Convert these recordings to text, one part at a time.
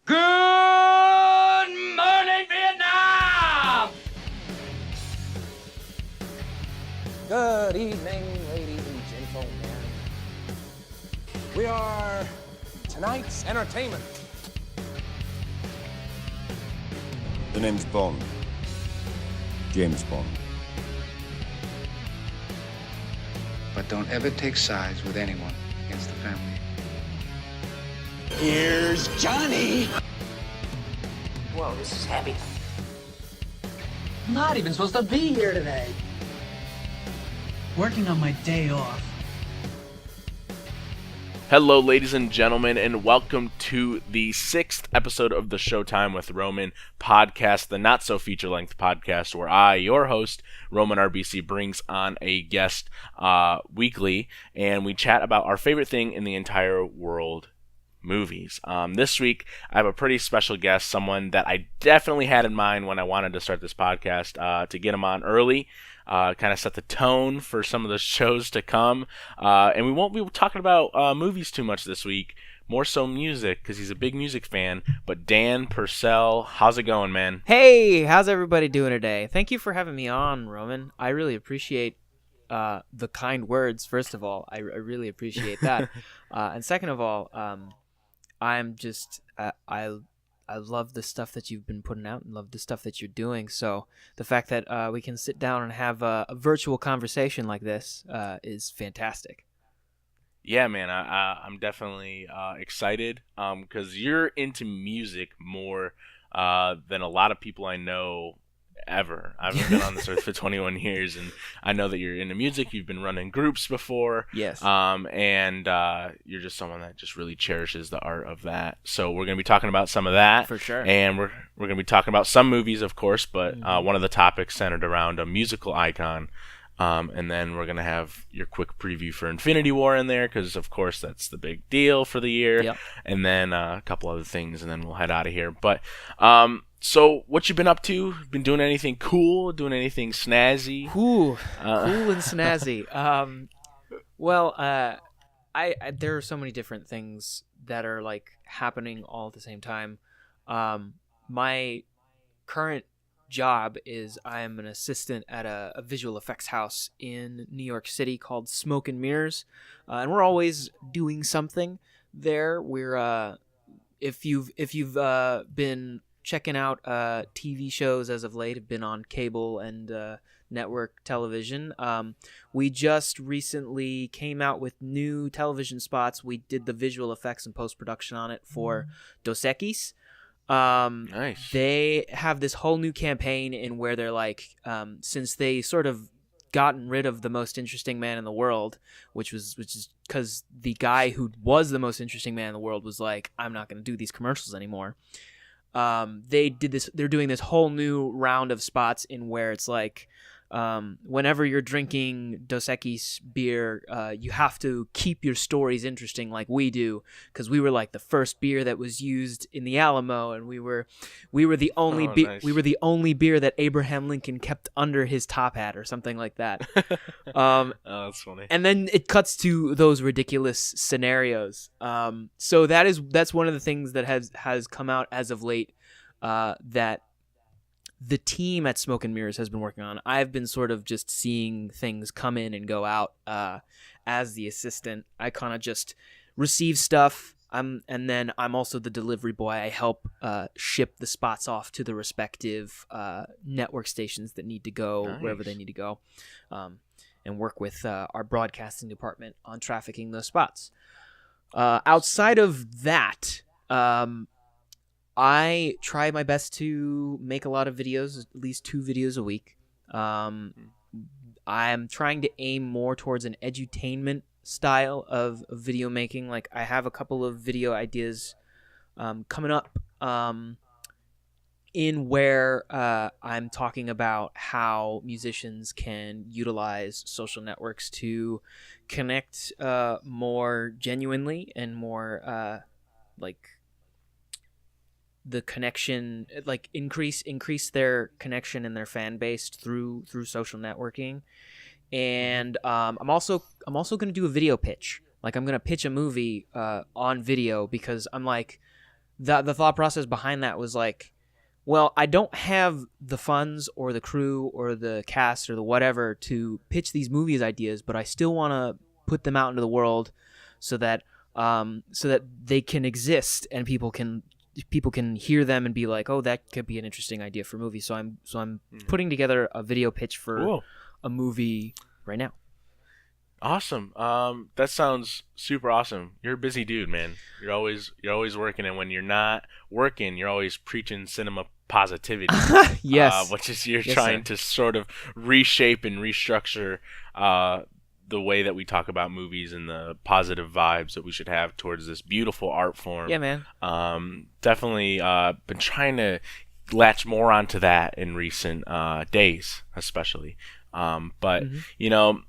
Good morning, Vietnam! Good evening, ladies and gentlemen. We are tonight's entertainment. The name's Bond. James Bond. But don't ever take sides with anyone against the family. Here's Johnny! Whoa, this is heavy. I'm not even supposed to be here today. Working on my day off. Hello, ladies and gentlemen, and welcome to the 6th episode of the Showtime with Roman podcast, the not-so-feature-length podcast where I, your host, Roman RBC, brings on a guest weekly, and we chat about our favorite thing in the entire world, movies. This week, I have a pretty special guest, someone that I definitely had in mind when I wanted to start this podcast to get him on early. Kind of set the tone for some of the shows to come. And we won't be talking about movies too much this week, more so music, because he's a big music fan. But Dan Purcell, how's it going, man? Hey, how's everybody doing today? Thank you for having me on, Roman. I really appreciate the kind words, first of all. I really appreciate that. And second of all, I'm just, I love the stuff that you've been putting out and love the stuff that you're doing. So the fact that we can sit down and have a virtual conversation like this is fantastic. Yeah, man, I'm definitely excited because you're into music more than a lot of people I know ever. I've been on this earth for 21 years, and I know that you're into music. You've been running groups before. Yes. And you're just someone that just really cherishes the art of that. So we're going to be talking about some of that. For sure. And we're going to be talking about some movies, of course, but one of the topics centered around a musical icon. And then we're going to have your quick preview for Infinity War in there because, of course, that's the big deal for the year. Yep. And then a couple other things, and then we'll head out of here. But so what you been up to? Been doing anything cool? Doing anything snazzy? Cool and snazzy. There are so many different things that are like happening all at the same time. My current job is I'm an assistant at a visual effects house in New York City called Smoke and Mirrors, and we're always doing something there. We're if you've been checking out TV shows as of late, have been on cable and network television. We just recently came out with new television spots. We did the visual effects and post-production on it for Dos Equis. Nice. They have this whole new campaign in where they're like, since they sort of gotten rid of the most interesting man in the world, which is because the guy who was the most interesting man in the world was like, I'm not going to do these commercials anymore. They're doing this whole new round of spots in where it's like, whenever you're drinking Dos Equis beer, you have to keep your stories interesting like we do, because we were like the first beer that was used in the Alamo, and we were the only nice. we were the only beer that Abraham Lincoln kept under his top hat or something like that. Oh, that's funny. And then it cuts to those ridiculous scenarios. So that's one of the things that has come out as of late, that the team at Smoke and Mirrors has been working on. I've been sort of just seeing things come in and go out as the assistant. I kind of just receive stuff, and then I'm also the delivery boy. I help ship the spots off to the respective network stations that need to go wherever they need to go, and work with our broadcasting department on trafficking those spots. Outside of that, I try my best to make a lot of videos, at least 2 videos a week. I'm trying to aim more towards an edutainment style of video making. Like, I have a couple of video ideas coming up in where I'm talking about how musicians can utilize social networks to connect more genuinely and more the connection, like increase their connection and their fan base through social networking. And I'm also going to do a video pitch. Like, I'm going to pitch a movie on video, because I'm like, the thought process behind that was like, well, I don't have the funds or the crew or the cast or the whatever to pitch these movies ideas, but I still want to put them out into the world so that they can exist and people can hear them and be like, oh, that could be an interesting idea for a movie. So I'm putting together a video pitch for a movie right now. Awesome. That sounds super awesome. You're a busy dude, man. You're always working, and when you're not working, you're always preaching cinema positivity. Yes. Which is you're trying to sort of reshape and restructure the way that we talk about movies and the positive vibes that we should have towards this beautiful art form. Yeah, man. Definitely been trying to latch more onto that in recent days, especially. But you know,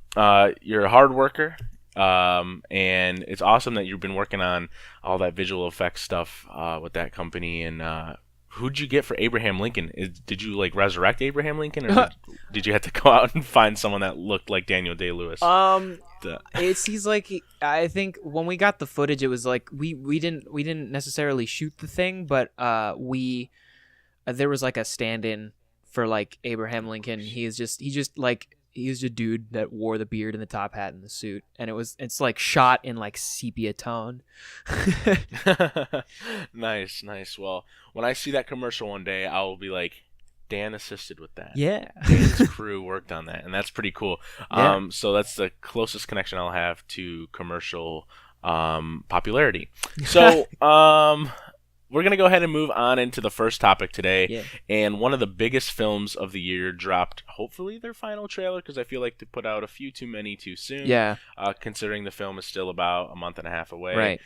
you're a hard worker, and it's awesome that you've been working on all that visual effects stuff with that company. And who'd you get for Abraham Lincoln? Did you like resurrect Abraham Lincoln, or did you have to go out and find someone that looked like Daniel Day-Lewis? He's like, I think when we got the footage, it was like we didn't necessarily shoot the thing, but there was like a stand-in for like Abraham Lincoln. He was a dude that wore the beard and the top hat and the suit, and it's like shot in like sepia tone. Nice. Well, when I see that commercial one day, I will be like, Dan assisted with that. Yeah. Dan's crew worked on that, and that's pretty cool. Yeah. So that's the closest connection I'll have to commercial popularity. So we're going to go ahead and move on into the first topic today. Yeah. And one of the biggest films of the year dropped, hopefully, their final trailer, because I feel like they put out a few too many too soon. Yeah. Considering the film is still about a month and a half away. Right.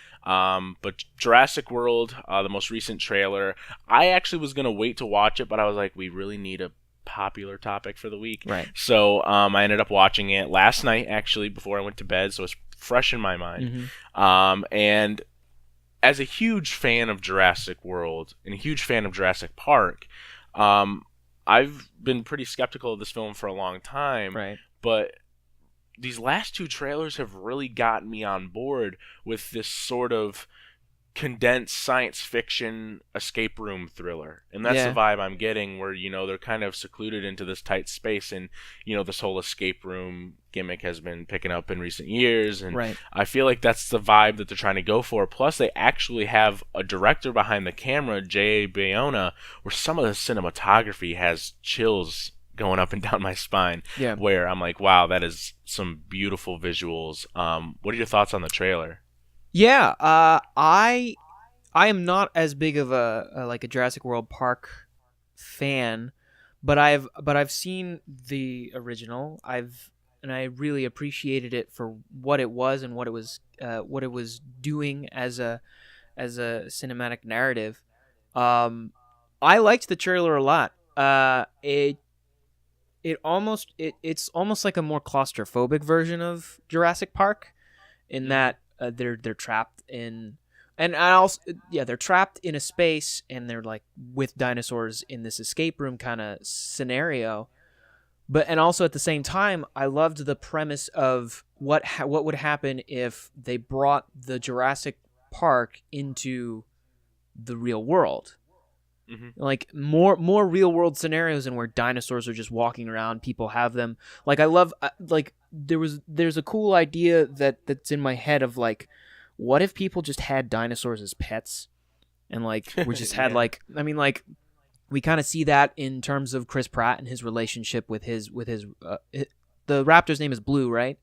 But Jurassic World, the most recent trailer, I actually was going to wait to watch it, but I was like, we really need a popular topic for the week. Right. So I ended up watching it last night, actually, before I went to bed, so it's fresh in my mind. And as a huge fan of Jurassic World and a huge fan of Jurassic Park, I've been pretty skeptical of this film for a long time. Right. But these last two trailers have really gotten me on board with this sort of condensed science fiction escape room thriller. And that's the vibe I'm getting, where, you know, they're kind of secluded into this tight space, and, you know, this whole escape room gimmick has been picking up in recent years, and I feel like that's the vibe that they're trying to go for. Plus, they actually have a director behind the camera, J.A. Bayona, where some of the cinematography has chills going up and down my spine, where I'm like, wow, that is some beautiful visuals. What are your thoughts on the trailer? Yeah, I am not as big of a Jurassic World Park fan, but I've seen the original. And I really appreciated it for what it was and what it was doing as a cinematic narrative. I liked the trailer a lot. It's almost like a more claustrophobic version of Jurassic Park, in that they're trapped in, and they're trapped in a space, and they're like with dinosaurs in this escape room kind of scenario. And also at the same time, I loved the premise of what would happen if they brought the Jurassic Park into the real world. Like more real world scenarios, and where dinosaurs are just walking around, people have them. Like, I love, like, there's a cool idea that's in my head of like, what if people just had dinosaurs as pets, and like we just had like, I mean, like, we kind of see that in terms of Chris Pratt and his relationship with his the raptor's name is Blue, right?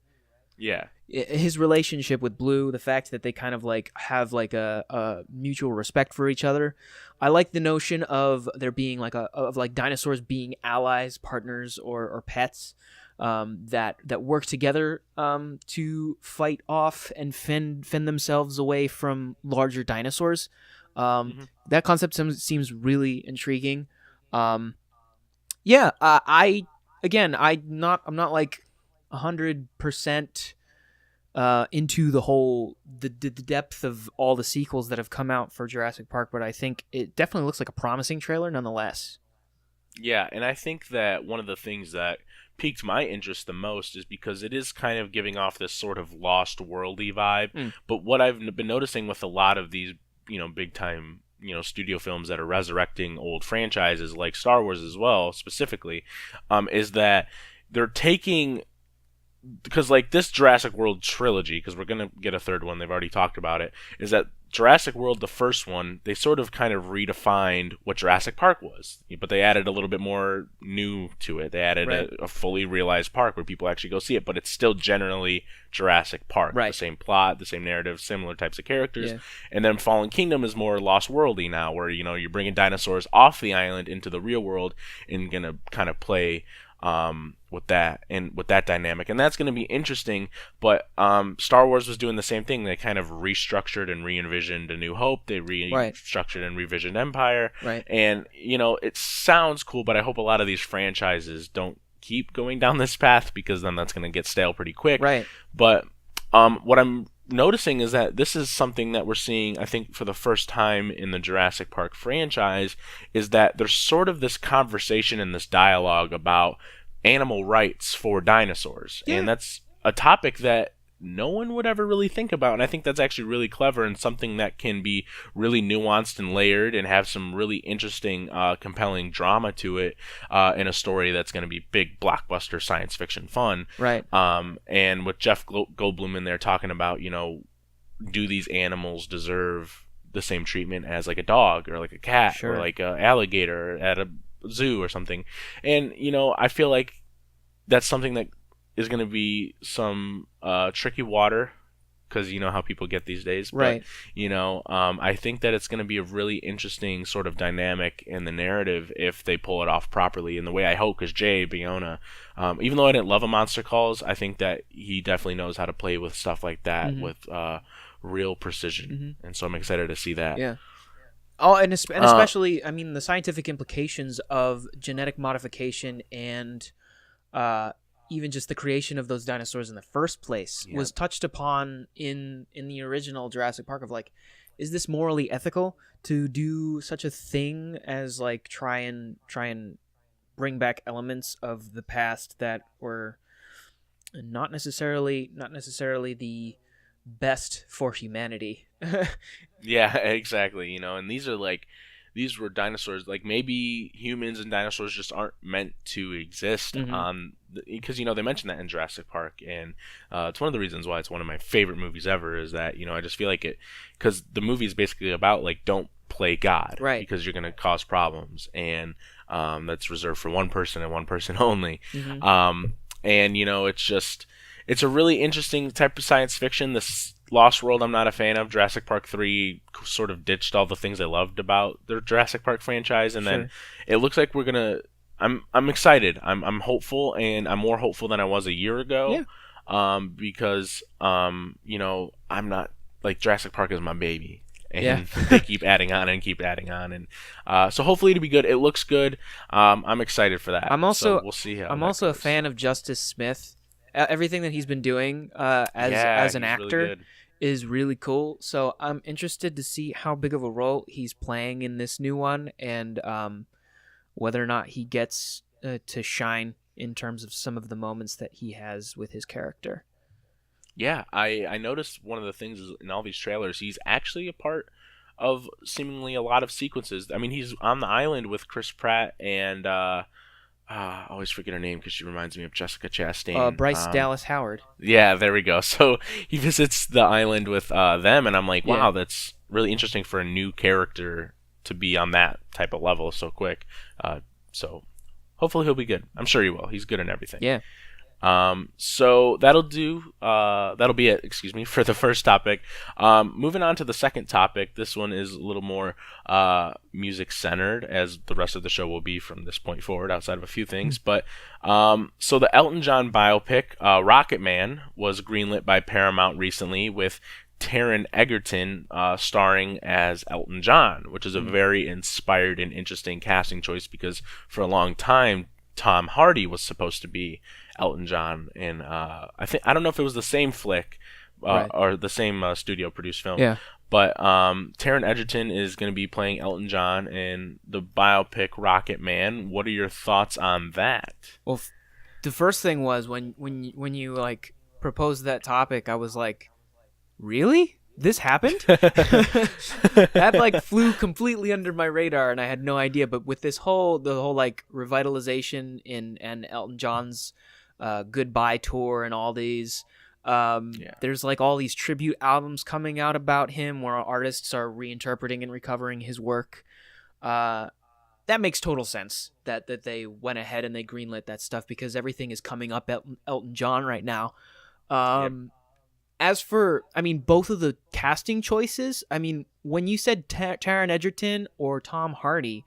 Yeah. His relationship with Blue, the fact that they kind of like have like a mutual respect for each other. I like the notion of there being like of dinosaurs being allies, partners, or pets that work together to fight off and fend themselves away from larger dinosaurs. That concept seems really intriguing. I'm not like 100% into the depth of all the sequels that have come out for Jurassic Park, but I think it definitely looks like a promising trailer nonetheless. Yeah, and I think that one of the things that piqued my interest the most is because it is kind of giving off this sort of lost worldy vibe. But what I've been noticing with a lot of these, big time, studio films that are resurrecting old franchises like Star Wars as well, specifically, is that they're taking, because like this Jurassic World trilogy, because we're gonna get a third one, they've already talked about it, is that Jurassic World, the first one, they sort of kind of redefined what Jurassic Park was, but they added a little bit more new to it. They added a fully realized park where people actually go see it, but it's still generally Jurassic Park. The same plot, the same narrative, similar types of characters. Yeah. And then Fallen Kingdom is more Lost Worldy now, where you're bringing dinosaurs off the island into the real world and gonna kind of play with that dynamic, and that's going to be interesting. But Star Wars was doing the same thing. They kind of restructured and re-envisioned A New Hope. They restructured and revisioned Empire. And it sounds cool, but I hope a lot of these franchises don't keep going down this path, because then that's going to get stale pretty quick. But what I'm noticing is that this is something that we're seeing, I think, for the first time in the Jurassic Park franchise, is that there's sort of this conversation and this dialogue about animal rights for dinosaurs. And that's a topic that no one would ever really think about, and I think that's actually really clever and something that can be really nuanced and layered and have some really interesting, compelling drama to it, in a story that's going to be big blockbuster science fiction fun. And with Jeff Goldblum in there talking about, do these animals deserve the same treatment as like a dog or like a cat or like an alligator at a zoo or something. And I feel like that's something that is going to be some tricky water, because you know how people get these days. But, I think that it's going to be a really interesting sort of dynamic in the narrative if they pull it off properly in the way I hope, because Jay Bayona, even though I didn't love A Monster Calls, I think that he definitely knows how to play with stuff like that with real precision. And so I'm excited to see that. Oh, and especially, the scientific implications of genetic modification and even just the creation of those dinosaurs in the first place was touched upon in the original Jurassic Park, of like, is this morally ethical to do such a thing as like try and bring back elements of the past that were not necessarily the best for humanity. Yeah, exactly. And these were dinosaurs. Like, maybe humans and dinosaurs just aren't meant to exist on, because they mentioned that in Jurassic Park, and it's one of the reasons why it's one of my favorite movies ever, is that I just feel like it, because the movie is basically about like, don't play God, because you're going to cause problems, and that's reserved for one person and one person only. And it's a really interesting type of science fiction. This Lost World I'm not a fan of. Jurassic Park 3 sort of ditched all the things I loved about the Jurassic Park franchise, and then it looks like we're gonna. I'm excited. I'm hopeful, and I'm more hopeful than I was a year ago. Because I'm not, like, Jurassic Park is my baby, and they keep adding on and keep adding on, and so hopefully it'll be good. It looks good. I'm excited for that. So we'll see how. I'm also a fan of Justice Smith. Everything that he's been doing as an actor really is really cool. So I'm interested to see how big of a role he's playing in this new one, and whether or not he gets to shine in terms of some of the moments that he has with his character. Yeah, I noticed one of the things is in all these trailers, he's actually a part of seemingly a lot of sequences. He's on the island with Chris Pratt and I always forget her name because she reminds me of Jessica Chastain. Bryce Dallas Howard. Yeah, there we go. So he visits the island with them, and I'm like, wow, that's really interesting for a new character to be on that type of level so quick. So hopefully he'll be good. I'm sure he will. He's good in everything. Yeah. So that'll be it, for the first topic. Moving on to the second topic. This one is a little more music centered, as the rest of the show will be from this point forward, outside of a few things. But so the Elton John biopic, Rocket Man, was greenlit by Paramount recently, with Taron Egerton starring as Elton John, which is a very inspired and interesting casting choice, because for a long time Tom Hardy was supposed to be Elton John, and I don't know if it was the same flick or the same studio produced film. But Taron Egerton is going to be playing Elton John in the biopic Rocket Man. What are your thoughts on that? Well, the first thing was when you like proposed that topic, I was like, really? this happened? That like flew completely under my radar, and I had no idea. But with the whole like revitalization and Elton John's goodbye tour and all these, there's like all these tribute albums coming out about him where artists are reinterpreting and recovering his work. That makes total sense that they went ahead and they greenlit that stuff, because everything is coming up Elton John right now. As for, I mean, both of the casting choices, I mean, when you said Taron Egerton or Tom Hardy,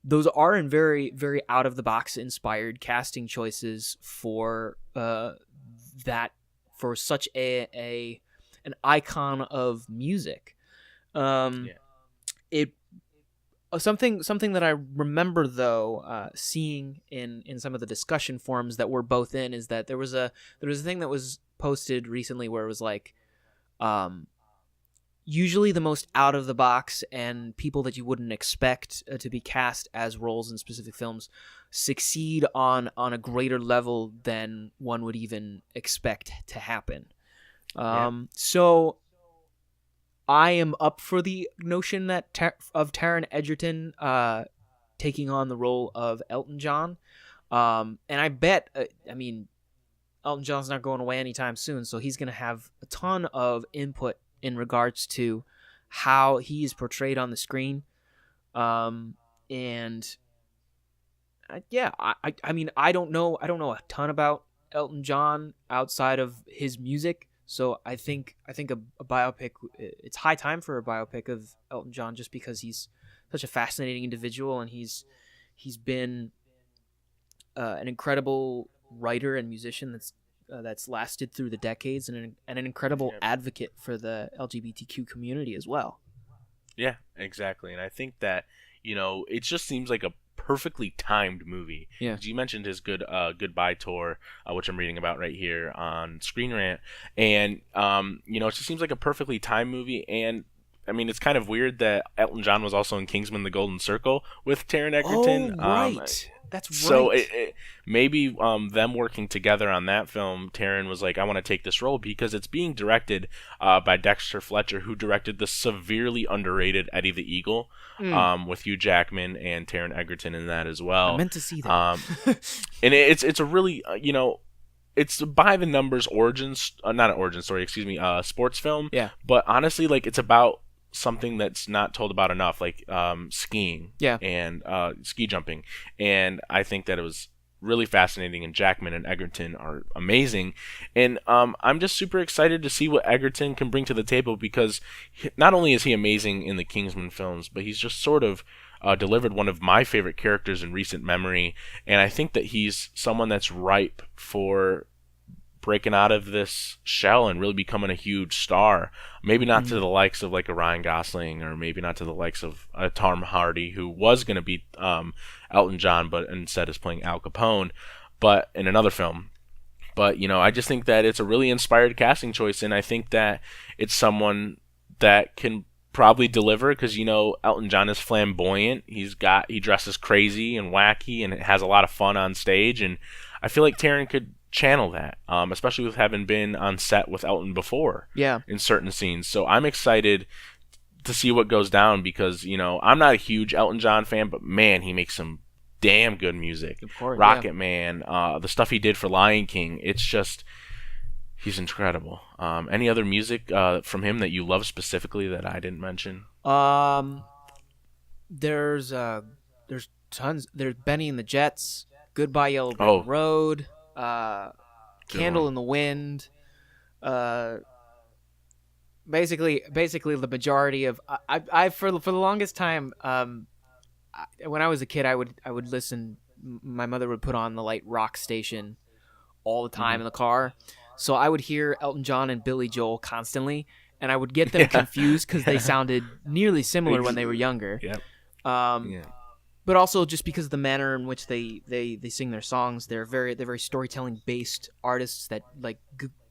those are in very, very out of the box inspired casting choices for that, for such an icon of music. It something that I remember though, seeing in some of the discussion forums that we're both in, is that there was a thing that was posted recently where it was like, usually the most out of the box and people that you wouldn't expect to be cast as roles in specific films succeed on a greater level than one would even expect to happen. So I am up for the notion that of Taron Egerton taking on the role of Elton John. And I bet, I mean, Elton John's not going away anytime soon, so he's going to have a ton of input in regards to how he is portrayed on the screen. And I mean, I don't know a ton about Elton John outside of his music. So I think a biopic, it's high time for a biopic of Elton John, just because he's such a fascinating individual, and he's been an incredible writer and musician that's lasted through the decades, and an incredible advocate for the LGBTQ community as well. Yeah, exactly. And I think that, it just seems like a perfectly timed movie. Yeah. You mentioned his goodbye tour, which I'm reading about right here on Screen Rant, and it just seems like a perfectly timed movie. And I mean, it's kind of weird that Elton John was also in Kingsman: The Golden Circle with Taron Egerton. Oh, right. That's right. So maybe them working together on that film, Taron was like, I want to take this role because it's being directed by Dexter Fletcher, who directed the severely underrated Eddie the Eagle, with Hugh Jackman and Taron Egerton in that as well. I meant to see that. And it's a really, it's by the numbers sports film. Yeah. But honestly, like, it's about something that's not told about enough, like skiing and ski jumping. And I think that it was really fascinating, and Jackman and Egerton are amazing. And I'm just super excited to see what Egerton can bring to the table, because not only is he amazing in the Kingsman films, but he's just sort of delivered one of my favorite characters in recent memory. And I think that he's someone that's ripe for breaking out of this shell and really becoming a huge star. Maybe not to the likes of like a Ryan Gosling, or maybe not to the likes of Tom Hardy, who was going to be Elton John, but instead is playing Al Capone, but in another film. But, I just think that it's a really inspired casting choice, and I think that it's someone that can probably deliver, because, Elton John is flamboyant. He dresses crazy and wacky, and it has a lot of fun on stage, and I feel like Taron could channel that, especially with having been on set with Elton before in certain scenes. So I'm excited to see what goes down, because I'm not a huge Elton John fan, but man, he makes some damn good music. Of course, Rocket Man, the stuff he did for Lion King, it's just, he's incredible. Any other music from him that you love specifically that I didn't mention? There's tons. There's Benny and the Jets, Goodbye Yellow Brick Road, Candle in the Wind. Basically the majority of I for the longest time, when I was a kid, I would listen. My mother would put on the light rock station all the time in the car, so I would hear Elton John and Billy Joel constantly, and I would get them confused because they sounded nearly similar when they were younger. But also just because of the manner in which they sing their songs. They're very storytelling based artists that like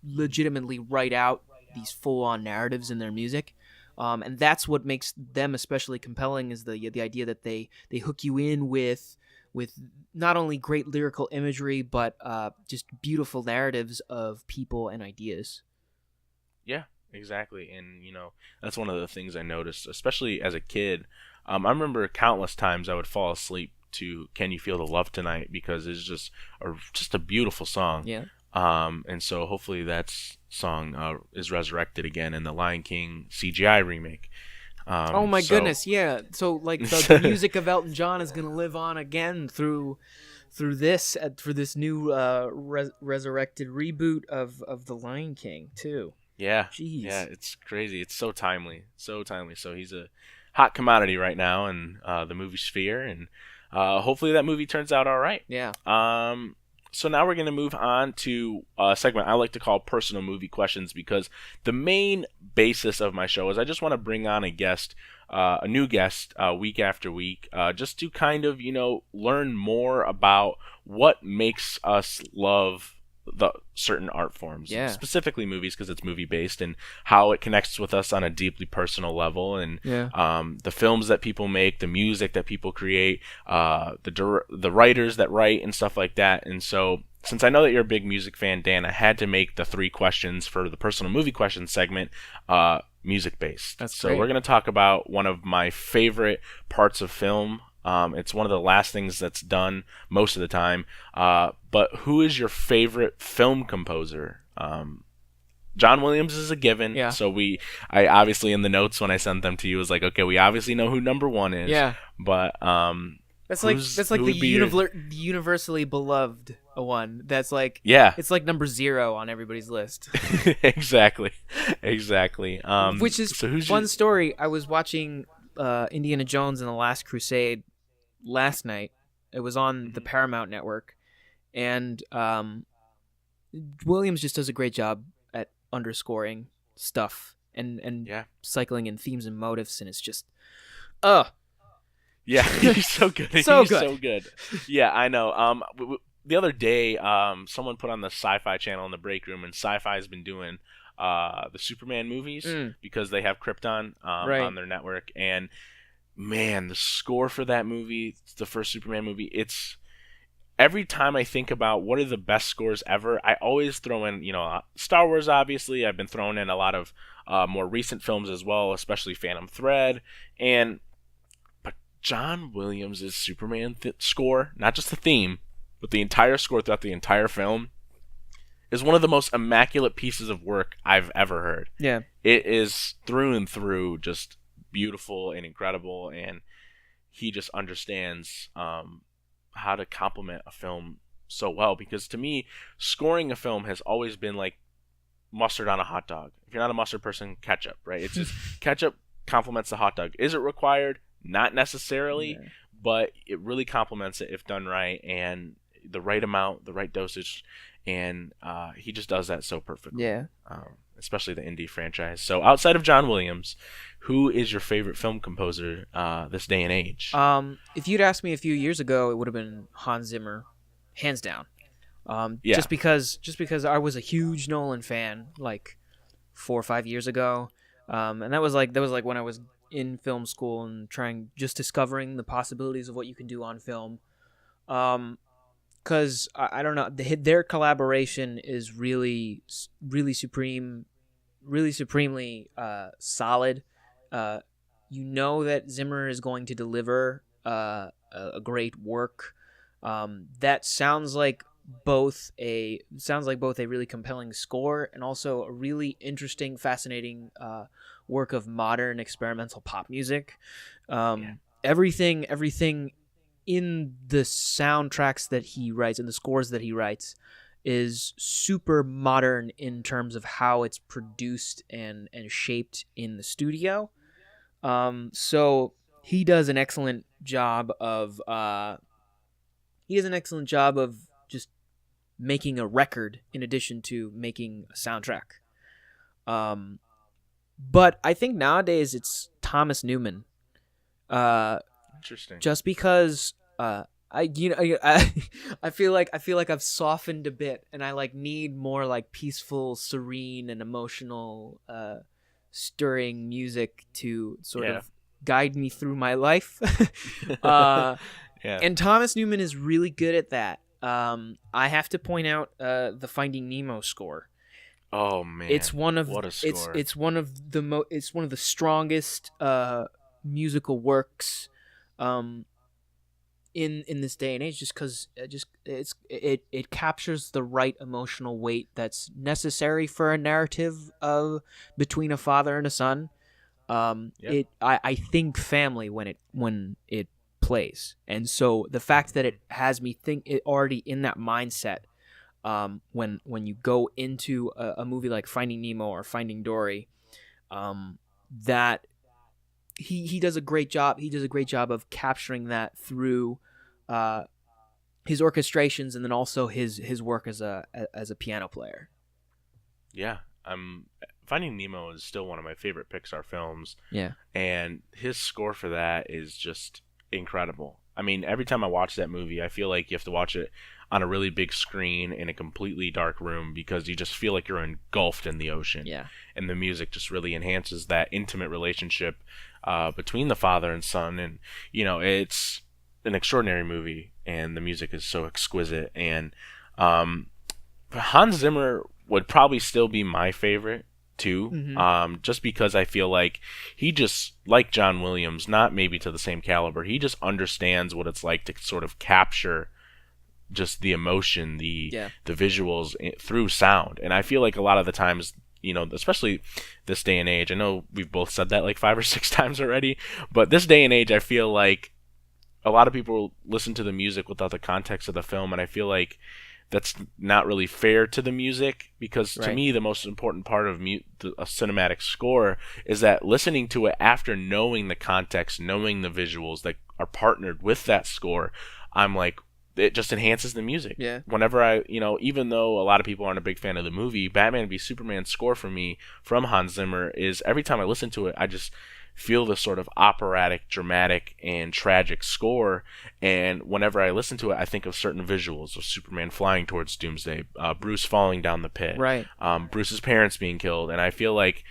legitimately write out these full on narratives in their music, and that's what makes them especially compelling, is the idea that they hook you in with not only great lyrical imagery, but just beautiful narratives of people and ideas. Yeah, exactly. And that's one of the things I noticed, especially as a kid. I remember countless times I would fall asleep to "Can You Feel the Love Tonight" because it's just a beautiful song. Yeah. And so hopefully that song is resurrected again in the Lion King CGI remake. Oh my goodness, yeah. So like the music of Elton John is gonna live on again through this for this new resurrected reboot of the Lion King too. Yeah. Jeez. Yeah, it's crazy. It's so timely. So timely. So he's a hot commodity right now in the movie sphere, and hopefully that movie turns out all right. Yeah. So now we're going to move on to a segment I like to call personal movie questions, because the main basis of my show is I just want to bring on a new guest week after week, just to kind of, learn more about what makes us love the certain art forms, specifically movies, because it's movie based, and how it connects with us on a deeply personal level, and the films that people make, the music that people create, the writers that write, and stuff like that. And so, since I know that you're a big music fan, Dan, I had to make the 3 questions for the personal movie questions segment music based. That's great. We're going to talk about one of my favorite parts of film. It's one of the last things that's done most of the time. But who is your favorite film composer? John Williams is a given. Yeah. So I obviously in the notes when I sent them to you was like, okay, we obviously know who number 1 is. Yeah. But that's like the universally beloved one. That's like it's like number 0 on everybody's list. Exactly. Which is fun story. I was watching Indiana Jones and the Last Crusade last night. It was on the Paramount Network, and Williams just does a great job at underscoring stuff and cycling in themes and motifs, and it's just yeah, he's so good. So good. Yeah, I know. The other day, someone put on the Sci-Fi channel in the break room, and Sci-Fi has been doing the Superman movies because they have Krypton on their network. And man, the score for that movie, the first Superman movie, it's every time I think about what are the best scores ever, I always throw in, Star Wars, obviously. I've been throwing in a lot of more recent films as well, especially Phantom Thread. But John Williams' Superman score, not just the theme, but the entire score throughout the entire film, is one of the most immaculate pieces of work I've ever heard. Yeah. It is through and through just beautiful and incredible, and he just understands how to complement a film so well, because to me, scoring a film has always been like mustard on a hot dog. If you're not a mustard person, ketchup, right? It's just ketchup complements the hot dog. Is it required? Not necessarily, but it really complements it if done right, and the right amount, the right dosage, and he just does that so perfectly. Yeah. Especially the indie franchise. So outside of John Williams, who is your favorite film composer this day and age? If you'd asked me a few years ago, it would have been Hans Zimmer, hands down. Just because I was a huge Nolan fan like 4 or 5 years ago, and that was like when I was in film school and just discovering the possibilities of what you can do on film. Because I don't know, their collaboration is really supremely solid. You know that Zimmer is going to deliver a great work. That sounds like both a really compelling score and also a really interesting, fascinating work of modern experimental pop music. Everything in the soundtracks that he writes and the scores that he writes is super modern in terms of how it's produced and shaped in the studio. So he does an excellent job of just making a record in addition to making a soundtrack. But I think nowadays it's Thomas Newman. Interesting. Just because I feel like I've softened a bit, and I need more like peaceful, serene, and emotional, stirring music to sort of guide me through my life. And Thomas Newman is really good at that. I have to point out the Finding Nemo score. Oh man, It's one of what a score. it's one of the strongest musical works in this day and age, just because it captures the right emotional weight that's necessary for a narrative of between a father and a son. I think family when it plays, and so the fact that it has me think it already in that mindset. When you go into a movie like Finding Nemo or Finding Dory, that he does a great job. He does a great job of capturing that through his orchestrations, and then also his work as a piano player. Yeah, Finding Nemo is still one of my favorite Pixar films. Yeah, and his score for that is just incredible. I mean, every time I watch that movie, I feel like you have to watch it on a really big screen in a completely dark room because you just feel like you're engulfed in the ocean. Yeah. And the music just really enhances that intimate relationship between the father and son. And, it's an extraordinary movie, and the music is so exquisite. And Hans Zimmer would probably still be my favorite too, just because I feel like he just, like John Williams, not maybe to the same caliber, he just understands what it's like to sort of capture just the emotion, the visuals through sound. And I feel like a lot of the times, especially this day and age, I know we've both said that like 5 or 6 times already, but this day and age, I feel like a lot of people listen to the music without the context of the film, and I feel like that's not really fair to the music, because to me the most important part of a cinematic score is that listening to it after knowing the context, knowing the visuals that are partnered with that score, I'm like, it just enhances the music. Yeah. Whenever I, even though a lot of people aren't a big fan of the movie, Batman v Superman score for me from Hans Zimmer is, every time I listen to it, I just feel this sort of operatic, dramatic, and tragic score. And whenever I listen to it, I think of certain visuals of Superman flying towards Doomsday, Bruce falling down the pit, Bruce's parents being killed. And I feel like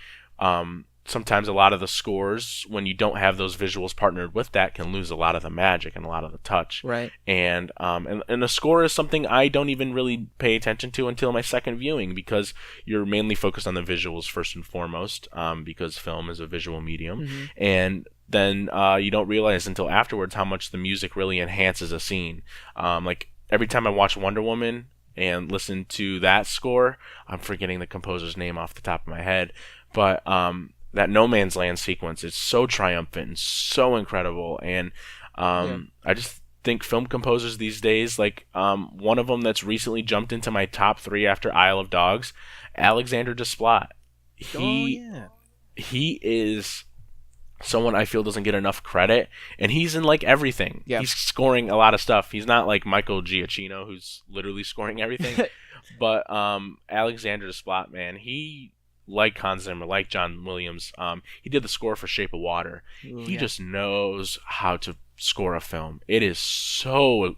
sometimes a lot of the scores, when you don't have those visuals partnered with that, can lose a lot of the magic and a lot of the touch. Right. And the score is something I don't even really pay attention to until my second viewing, because you're mainly focused on the visuals first and foremost, because film is a visual medium. And then you don't realize until afterwards how much the music really enhances a scene. Like every time I watch Wonder Woman and listen to that score, I'm forgetting the composer's name off the top of my head, but that No Man's Land sequence is so triumphant and so incredible. And I just think film composers these days, like one of them that's recently jumped into my top 3 after Isle of Dogs, Alexander Desplat. He is someone I feel doesn't get enough credit, and he's in like everything. He's scoring a lot of stuff. He's not like Michael Giacchino, who's literally scoring everything. But Alexander Desplat, man, he, like Hans Zimmer, like John Williams, he did the score for Shape of Water. He just knows how to score a film. It is so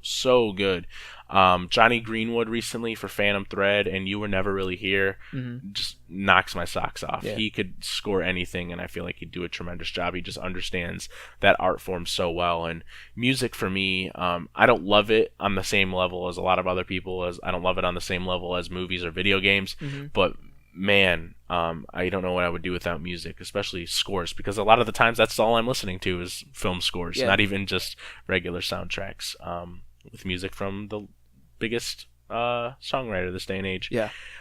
good. Johnny Greenwood recently for Phantom Thread and You Were Never Really Here just knocks my socks off. He could score anything, and I feel like he'd do a tremendous job. He just understands that art form so well. And music for me, I don't love it on the same level as a lot of other people. As I don't love it on the same level as movies or video games, but man, I don't know what I would do without music, especially scores, because a lot of the times that's all I'm listening to is film scores, not even just regular soundtracks, with music from the biggest songwriter this day and age.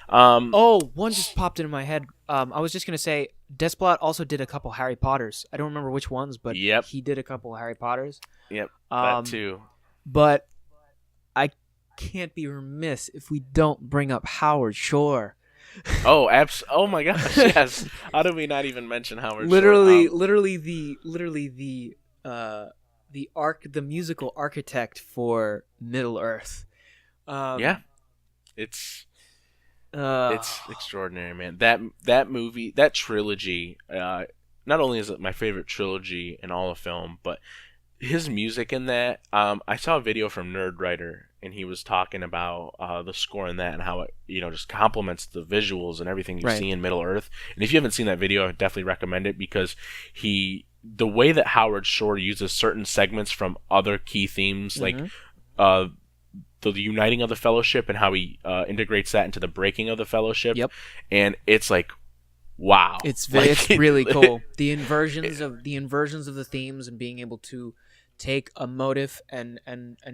One just popped into my head. I was just going to say, Desplat also did a couple Harry Potters. I don't remember which ones, but he did a couple Harry Potters. That too. But I can't be remiss if we don't bring up Howard Shore. Oh my gosh, yes. How did we not even mention Howard Literally Shore? the musical architect for Middle Earth. It's extraordinary, man. That movie, that trilogy, not only is it my favorite trilogy in all of film, but his music in that, I saw a video from Nerdwriter, and he was talking about the score in that and how it, just complements the visuals and everything you see in Middle Earth. And if you haven't seen that video, I would definitely recommend it, because the way that Howard Shore uses certain segments from other key themes, like the uniting of the Fellowship and how he integrates that into the breaking of the Fellowship. Yep. And it's like, wow, it's really cool. The inversions of the themes and being able to take a motif and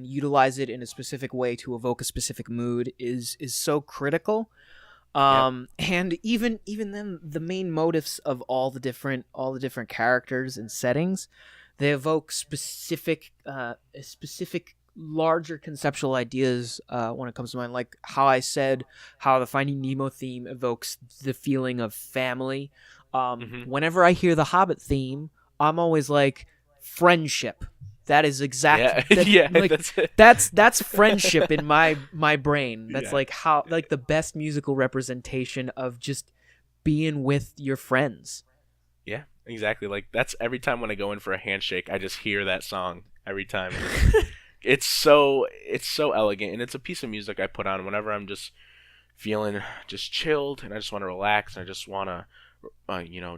utilize it in a specific way to evoke a specific mood is so critical. And even then, the main motifs of all the different characters and settings, they evoke specific larger conceptual ideas when it comes to mind, like how I said how the Finding Nemo theme evokes the feeling of family. Whenever I hear the Hobbit theme, I'm always like, friendship. That is exactly that's friendship in my brain. That's like how, like, the best musical representation of just being with your friends. Yeah, exactly. Like, that's every time when I go in for a handshake, I just hear that song every time. It's so elegant, and it's a piece of music I put on whenever I'm just feeling just chilled and I just want to relax and I just want to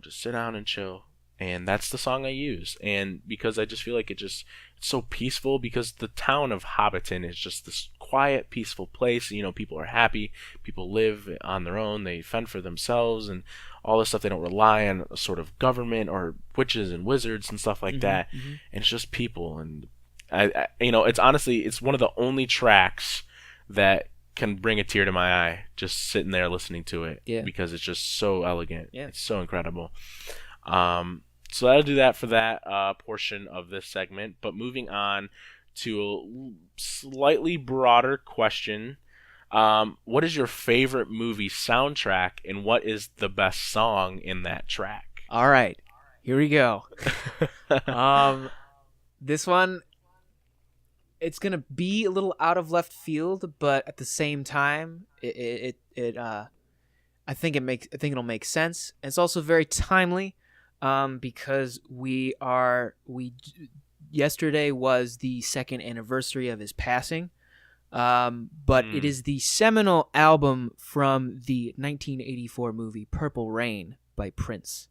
just sit down and chill. And that's the song I use. And because I just feel like it's so peaceful, because the town of Hobbiton is just this quiet, peaceful place. People are happy. People live on their own. They fend for themselves and all this stuff. They don't rely on a sort of government or witches and wizards and stuff like that. And it's just people. And it's one of the only tracks that can bring a tear to my eye just sitting there listening to it. Yeah. Because it's just so elegant. Yeah. It's so incredible. So that'll do that for that portion of this segment. But moving on to a slightly broader question. What is your favorite movie soundtrack, and what is the best song in that track? All right, here we go. This one, it's going to be a little out of left field, but at the same time, I think it'll make sense. It's also very timely. Because yesterday was the second anniversary of his passing, but it is the seminal album from the 1984 movie Purple Rain by Prince.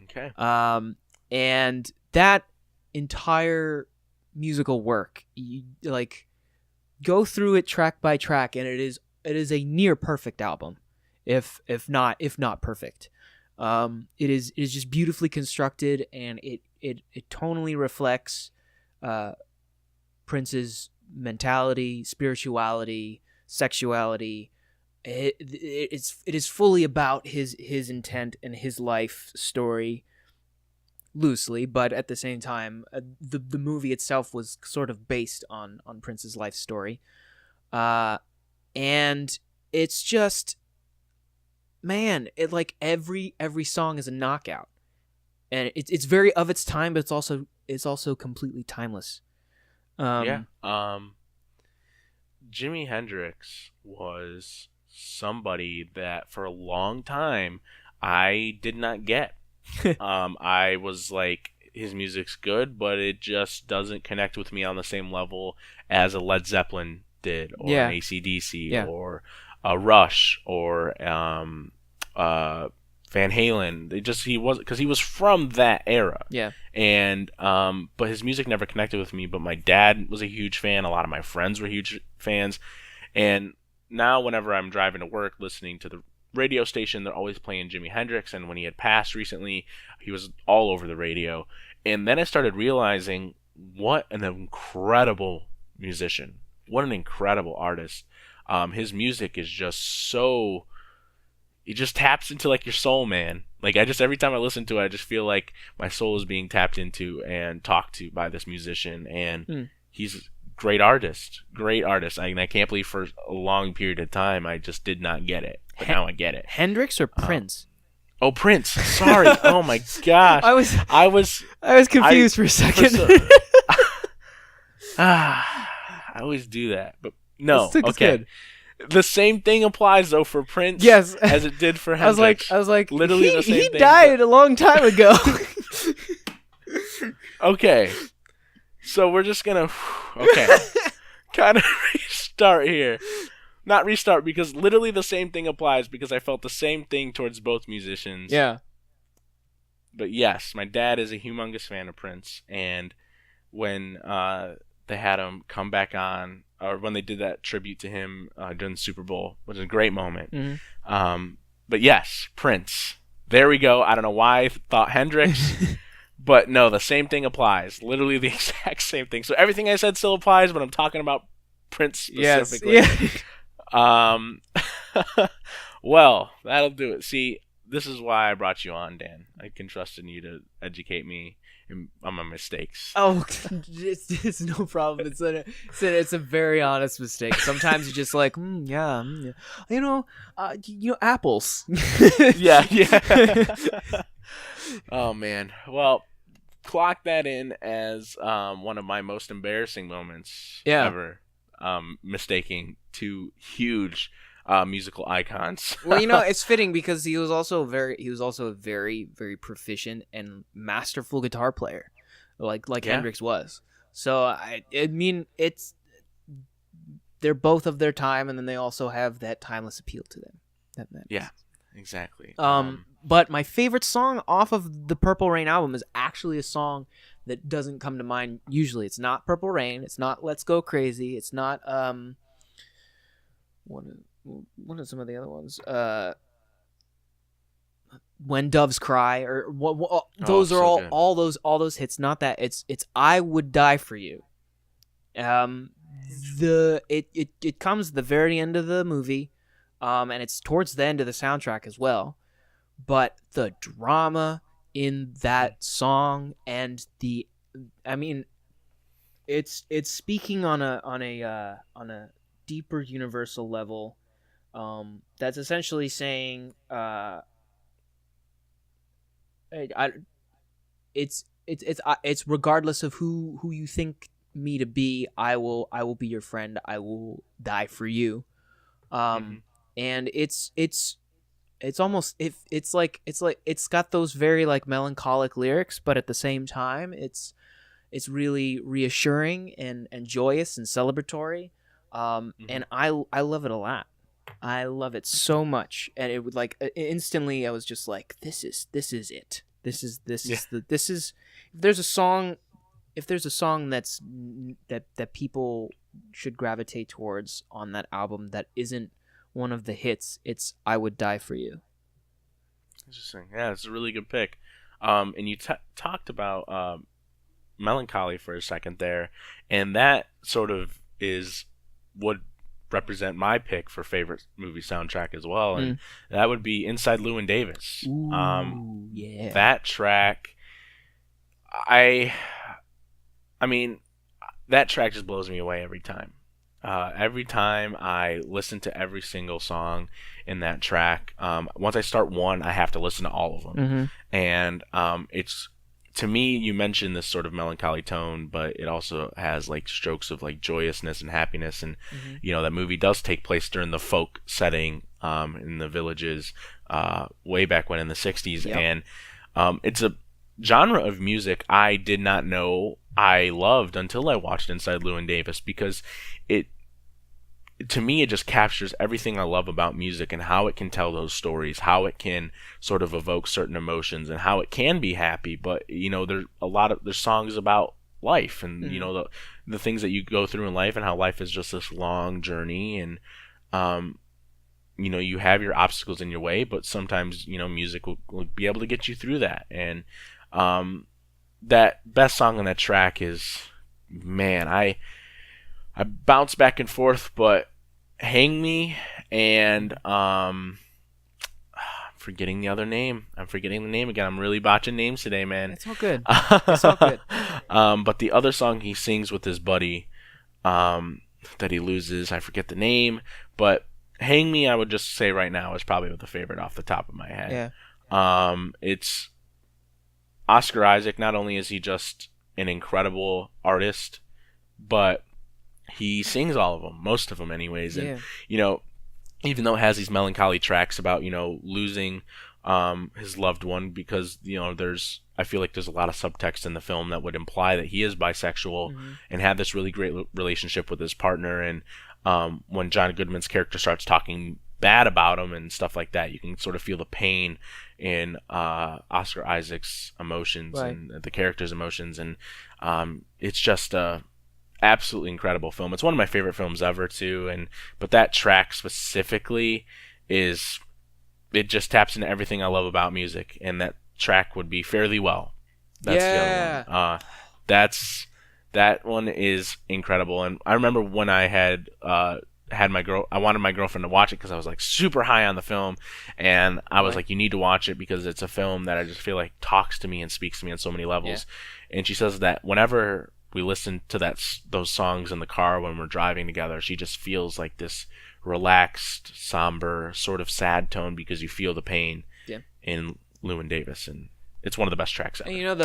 Okay. And that entire musical work, you, like, go through it track by track, and it is a near perfect album, if not perfect. It is just beautifully constructed, and it tonally reflects Prince's mentality, spirituality, sexuality. It is fully about his intent and his life story, loosely, but at the same time, the movie itself was sort of based on Prince's life story, and it's just. Man, it, like, every song is a knockout, and it's very of its time, but it's also completely timeless. Jimi Hendrix was somebody that for a long time I did not get. I was like, his music's good, but it just doesn't connect with me on the same level as a Led Zeppelin did, or an AC/DC, or a Rush, or Van Halen. He was from that era. Yeah. And but his music never connected with me. But my dad was a huge fan. A lot of my friends were huge fans. And now whenever I'm driving to work, listening to the radio station, they're always playing Jimi Hendrix. And when he had passed recently, he was all over the radio. And then I started realizing what an incredible musician, what an incredible artist. His music is just so, it just taps into, like, your soul, man. Like, every time I listen to it, I just feel like my soul is being tapped into and talked to by this musician. And he's a great artist. I can't believe for a long period of time I just did not get it. But now I get it. Hendrix or Prince? Oh, Prince. Sorry. Oh my gosh. I was confused for a second. I always do that, but no. It's okay. Good. The same thing applies though for Prince, yes, as it did for Hendrix. I was like, literally the same thing. He died a long time ago. Okay, so we're just gonna kind of restart here. Not restart, because literally the same thing applies, because I felt the same thing towards both musicians. Yeah. But yes, my dad is a humongous fan of Prince, and when they had him come back on, or when they did that tribute to him during the Super Bowl, which was a great moment. But yes, Prince. There we go. I don't know why I thought Hendrix, but no, the same thing applies. Literally the exact same thing. So everything I said still applies, but I'm talking about Prince specifically. Yes. Well, that'll do it. See, this is why I brought you on, Dan. I can trust in you to educate me on my mistakes. Oh, it's no problem. It's a very honest mistake. Sometimes you're just like, apples. Yeah. Oh man. Well, clock that in as one of my most embarrassing moments ever. Mistaking two huge musical icons. Well, it's fitting because he was also a very, very proficient and masterful guitar player, like Hendrix was. So I mean, they're both of their time, and then they also have that timeless appeal to them. Yeah, exactly. But my favorite song off of the Purple Rain album is actually a song that doesn't come to mind usually. It's not Purple Rain. It's not Let's Go Crazy. It's not what are some of the other ones? When Doves Cry, or those are all those hits. Not that. It's I Would Die for You. It comes at the very end of the movie, and it's towards the end of the soundtrack as well. But the drama in that song and it's speaking on a deeper universal level. That's essentially saying, it's regardless of who you think me to be, I will be your friend. I will die for you. And it's almost it's got those very like melancholic lyrics, but at the same time, it's really reassuring and joyous and celebratory. And I love it a lot. I love it so much, and it would instantly. I was just like, "This is it. This is If there's a song that's that people should gravitate towards on that album that isn't one of the hits, it's I Would Die for You." Interesting. Yeah, it's a really good pick. And you talked about melancholy for a second there, and that sort of would represent my pick for favorite movie soundtrack as well, and that would be Inside Llewyn Davis. Ooh, yeah. That track, I mean, that track just blows me away every time. Every time I listen to every single song in that track, once I start one, I have to listen to all of them. And it's, to me, you mentioned this sort of melancholy tone, but it also has like strokes of like joyousness and happiness. And that movie does take place during the folk setting in the villages way back when in the 60s. Yep. And it's a genre of music I did not know I loved until I watched Inside Llewyn Davis, because to me, it just captures everything I love about music and how it can tell those stories, how it can sort of evoke certain emotions, and how it can be happy. But there's songs about life, and the things that you go through in life, and how life is just this long journey, and you have your obstacles in your way, but sometimes music will be able to get you through that. And that best song on that track is, man, I bounce back and forth, but Hang Me and I'm forgetting the other name. I'm forgetting the name again. I'm really botching names today, man. It's all good. It's all good. But the other song he sings with his buddy that he loses, I forget the name, but Hang Me, I would just say right now, is probably the favorite off the top of my head. Yeah. It's Oscar Isaac. Not only is he just an incredible artist, but he sings all of them, most of them anyways. And, even though it has these melancholy tracks about, losing his loved one, because, I feel like there's a lot of subtext in the film that would imply that he is bisexual and had this really great relationship with his partner. And when John Goodman's character starts talking bad about him and stuff like that, you can sort of feel the pain in Oscar Isaac's emotions, right, and the character's emotions. And it's just absolutely incredible film. It's one of my favorite films ever too, but that track specifically it just taps into everything I love about music, and that track would be Fairly Well. That's the other one. That one is incredible. And I remember when I had I wanted my girlfriend to watch it because I was like super high on the film, and I was like, you need to watch it because it's a film that I just feel like talks to me and speaks to me on so many levels. And she says that whenever we listen to those songs in the car when we're driving together, she just feels like this relaxed, somber, sort of sad tone because you feel the pain in Llewyn Davis, and it's one of the best tracks ever. And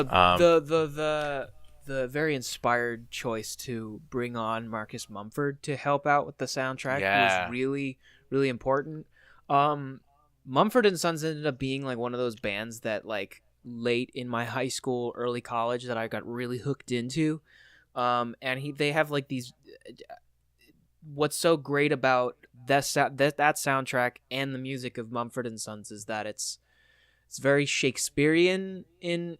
the very inspired choice to bring on Marcus Mumford to help out with the soundtrack was really, really important. Mumford and Sons ended up being like one of those bands that like late in my high school, early college that I got really hooked into. They have like these. What's so great about that soundtrack and the music of Mumford and Sons is that it's very Shakespearean in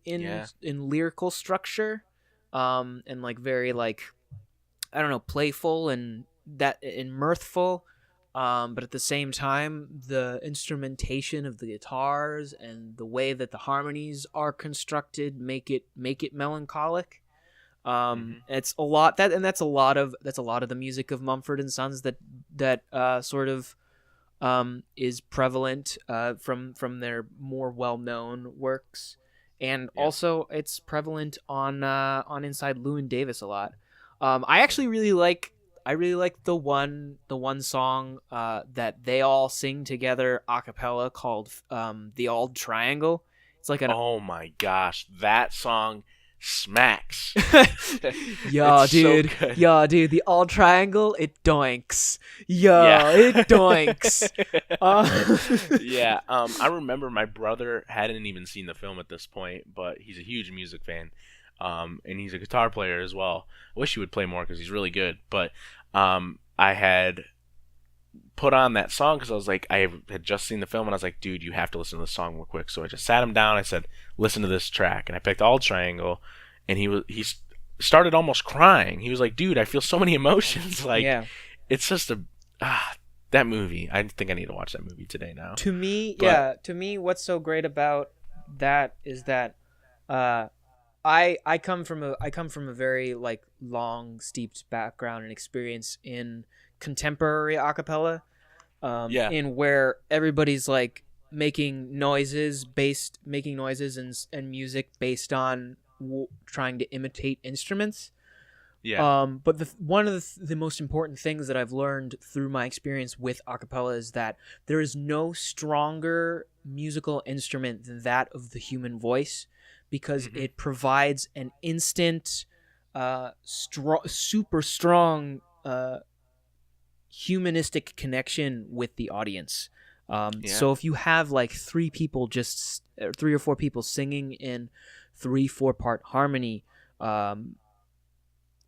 lyrical structure, and like very like, I don't know, playful and mirthful, but at the same time the instrumentation of the guitars and the way that the harmonies are constructed make it melancholic. It's a lot that's a lot of the music of Mumford and Sons that sort of is prevalent from their more well-known works, and also it's prevalent on Inside Llewyn Davis a lot. I actually really like the one song that they all sing together a cappella called The Old Triangle. It's like oh my gosh, that song smacks. Yo, dude. So good. Yo, dude, The Old Triangle, it doinks. It doinks. I remember my brother hadn't even seen the film at this point, but he's a huge music fan, and he's a guitar player as well. I wish he would play more because he's really good, but I had put on that song because I was like, I had just seen the film, and I was like, dude, you have to listen to this song real quick. So I just sat him down. I said, listen to this track, and I picked Old Triangle, and he started almost crying. He was like, dude, I feel so many emotions. Like, it's just that movie. I think I need to watch that movie today now. To me, what's so great about that is that I come from a very like long steeped background and experience in contemporary acapella, in where everybody's like making noises and music based on trying to imitate instruments. But one of the most important things that I've learned through my experience with acapella is that there is no stronger musical instrument than that of the human voice, because it provides an instant, super strong, humanistic connection with the audience. So if you have like three or four people singing in 3-4 part harmony,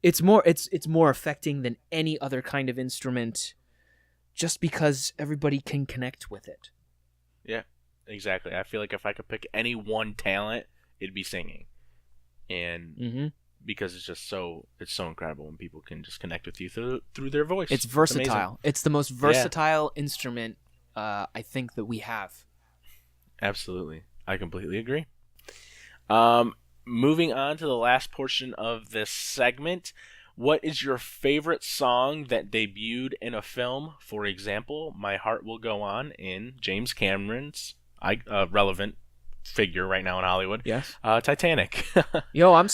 it's more affecting than any other kind of instrument, just because everybody can connect with it. Yeah, exactly. I feel like if I could pick any one talent, it'd be singing, and because it's so incredible when people can just connect with you through their voice. It's versatile. It's the most versatile instrument I think that we have. Absolutely, I completely agree. Moving on to the last portion of this segment, what is your favorite song that debuted in a film? For example, My Heart Will Go On in James Cameron's relevant figure right now in Hollywood. Yes. Titanic. Yo, I'm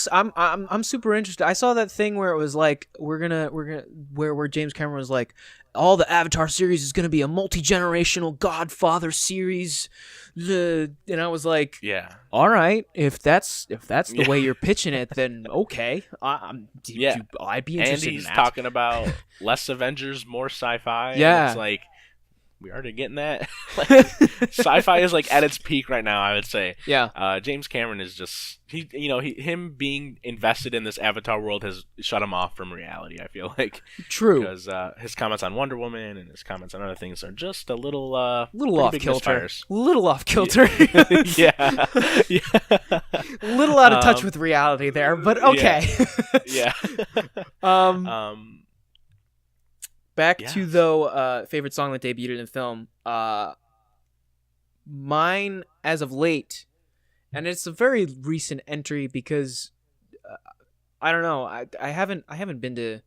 super interested. I saw that thing where it was like where James Cameron was like, all the Avatar series is gonna be a multi-generational Godfather series, and I was like, yeah, all right, if that's the way you're pitching it, then okay, I'd be interested. And he's in that. talking about less Avengers, more sci-fi. Yeah, it's like we already getting that. Like, sci-fi is like at its peak right now, I would say. Yeah. James Cameron is just him being invested in this Avatar world has shut him off from reality. I feel like True. because his comments on Wonder Woman and his comments on other things are just a little little off kilter. misfires. Little off kilter. Yeah. A little out of touch with reality there, but okay. Yeah. Back Yeah. to though favorite song that debuted in film. Mine as of late, and it's a very recent entry because I don't know. I haven't been to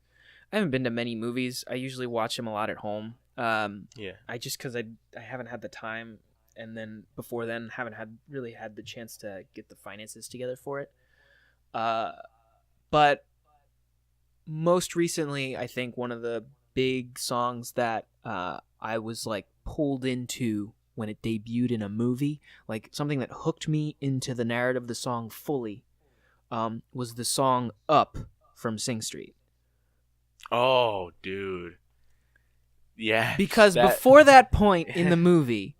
many movies. I usually watch them a lot at home. Yeah. I just because I haven't had the time, and then before then haven't really had the chance to get the finances together for it. But most recently, I think one of the big songs that I was like pulled into when it debuted in a movie, like something that hooked me into the narrative of the song fully, was the song Up from Sing Street. Oh, dude. Yeah. Because before that point in the movie,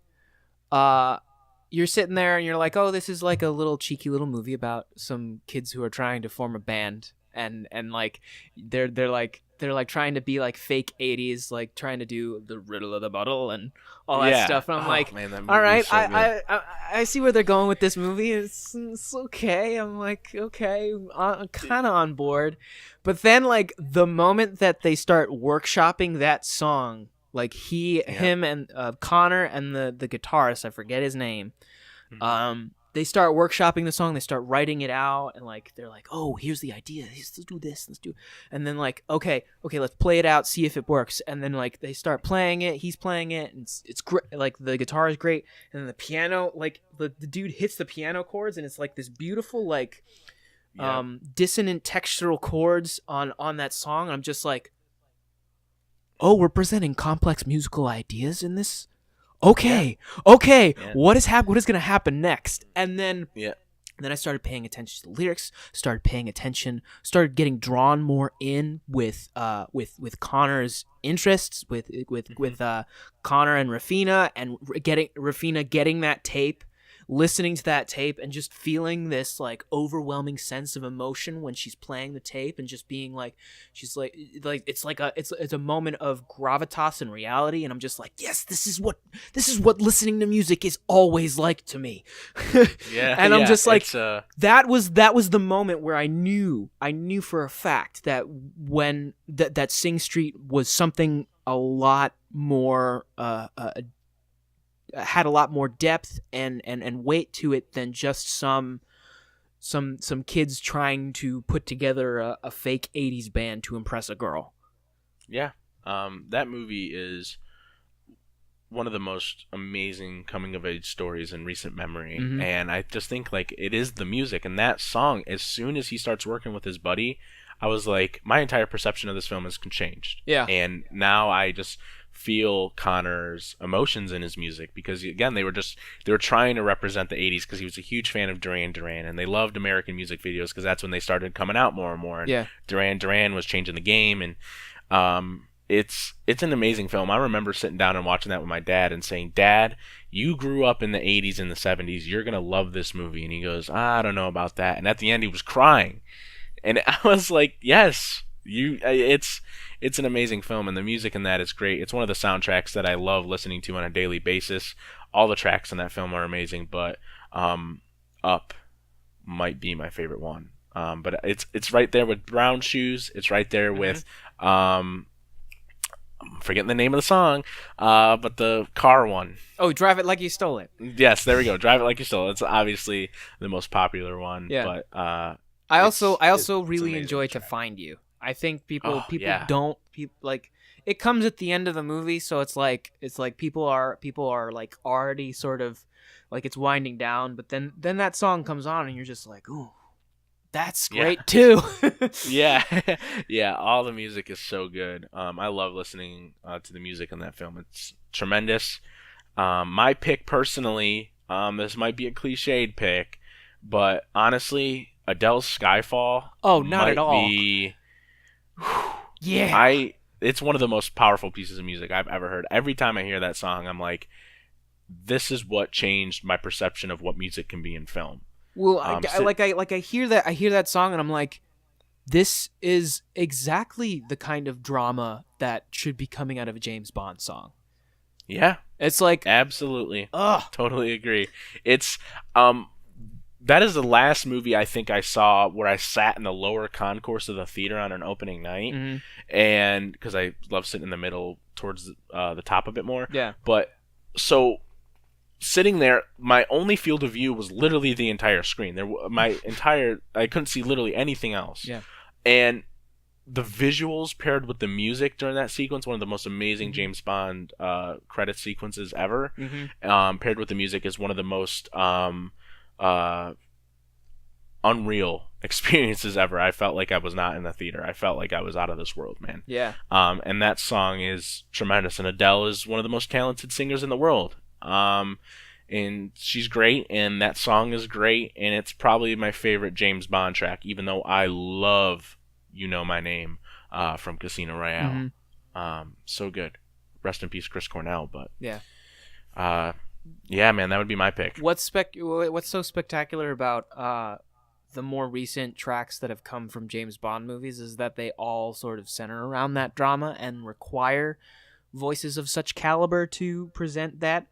you're sitting there and you're like, oh, this is like a little cheeky little movie about some kids who are trying to form a band, and like they're trying to be like fake 80s, like trying to do the riddle of the bottle and all that stuff. And I'm like, man, that all right, so good. I see where they're going with this movie. It's okay. I'm like, okay, I'm kind of on board. But then like the moment that they start workshopping that song, like him and Connor and the guitarist, I forget his name. They start workshopping the song. They start writing it out, and like they're like, "Oh, here's the idea. Let's do this. Let's do." And then like, okay, let's play it out, see if it works. And then like they start playing it. He's playing it, and it's great. Like the guitar is great, and then the piano, like the dude hits the piano chords, and it's like this beautiful like dissonant textural chords on that song. I'm just like, oh, we're presenting complex musical ideas in this. Okay. Yeah. What is going to happen next? And then I started paying attention to the lyrics, started getting drawn more in with Connor's interests, with Connor and Rafina, and Rafina getting that tape, listening to that tape, and just feeling this like overwhelming sense of emotion when she's playing the tape, and just being like, she's like it's a moment of gravitas and reality, and I'm just like, yes, this is what listening to music is always like to me. And I'm just like, that was the moment where I knew for a fact that when that Sing Street was something a lot more had a lot more depth and weight to it than just some kids trying to put together a fake 80s band to impress a girl. Yeah. That movie is one of the most amazing coming of age stories in recent memory. Mm-hmm. And I just think like it is the music, and that song, as soon as he starts working with his buddy, I was like, my entire perception of this film has changed. Yeah. And now I just feel Connor's emotions in his music, because again they were trying to represent the 80s, because he was a huge fan of Duran Duran, and they loved American music videos because that's when they started coming out more and more, and Duran Duran was changing the game, and it's an amazing film. I remember sitting down and watching that with my dad and saying, Dad, you grew up in the 80s and the 70s, you're gonna love this movie. And he goes, I don't know about that. And at the end he was crying, and I was like, yes, it's an amazing film, and the music in that is great. It's one of the soundtracks that I love listening to on a daily basis. All the tracks in that film are amazing, but Up might be my favorite one. But it's right there with Brown Shoes. It's right there with I'm forgetting the name of the song, but the car one. Oh, Drive It Like You Stole It. Yes, there we go. Drive It Like You Stole It. It's obviously the most popular one. Yeah. But I also really enjoy To Find You. I think people don't like it comes at the end of the movie, so it's like people are like already sort of like it's winding down, but then that song comes on and you're just like, ooh, that's great too. Yeah. All the music is so good. I love listening to the music in that film. It's tremendous. My pick personally, this might be a cliched pick, but honestly, Adele's Skyfall. Oh, not at all. Yeah. it's one of the most powerful pieces of music I've ever heard. Every time I hear that song, I'm like, this is what changed my perception of what music can be in film. Well, I hear that song and I'm like, this is exactly the kind of drama that should be coming out of a James Bond song. Yeah. It's like, absolutely. Ugh. Totally agree. It's that is the last movie I think I saw where I sat in the lower concourse of the theater on an opening night, and because I love sitting in the middle towards the top a bit more. Yeah. But so sitting there, my only field of view was literally the entire screen. I couldn't see literally anything else. Yeah. And the visuals paired with the music during that sequence, one of the most amazing James Bond credit sequences ever, paired with the music is one of the most unreal experiences ever. I felt like I was not in the theater. I felt like I was out of this world, man. Yeah. And that song is tremendous. And Adele is one of the most talented singers in the world. And she's great, and that song is great, and it's probably my favorite James Bond track, even though I love You Know My Name from Casino Royale. So good. Rest in peace, Chris Cornell. But yeah, yeah, man, that would be my pick. What's so spectacular about the more recent tracks that have come from James Bond movies is that they all sort of center around that drama and require voices of such caliber to present that.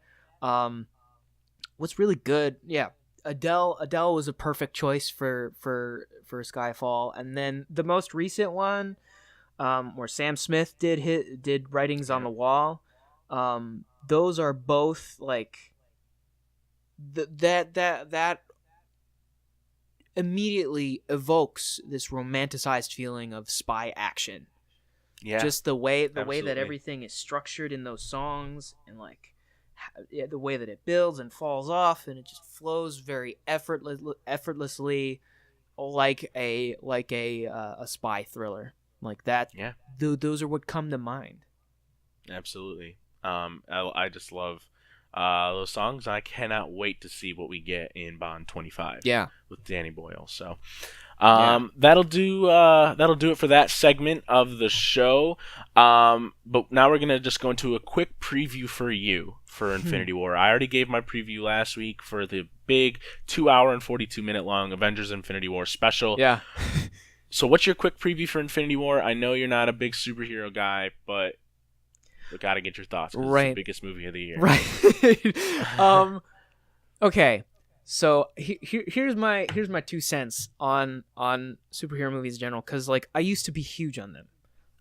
What's really good, yeah, Adele was a perfect choice for Skyfall, and then the most recent one, where Sam Smith did Writings on the Wall. Those are both like that immediately evokes this romanticized feeling of spy action. Yeah, just the way absolutely. that everything is structured in those songs, and like the way that it builds and falls off, and it just flows very effortlessly, like a spy thriller like that. Yeah, those are what come to mind. Absolutely. I just love those songs. I cannot wait to see what we get in Bond 25. Yeah, with Danny Boyle. So that'll do it for that segment of the show. But now we're gonna just go into a quick preview for Infinity War. I already gave my preview last week for the big 2 hour and 42-minute long Avengers Infinity War special. Yeah. So what's your quick preview for Infinity War? I know you're not a big superhero guy, but we gotta get your thoughts. Right. It's the biggest movie of the year. Right. Okay. So here's my 2 cents on superhero movies in general, because like I used to be huge on them.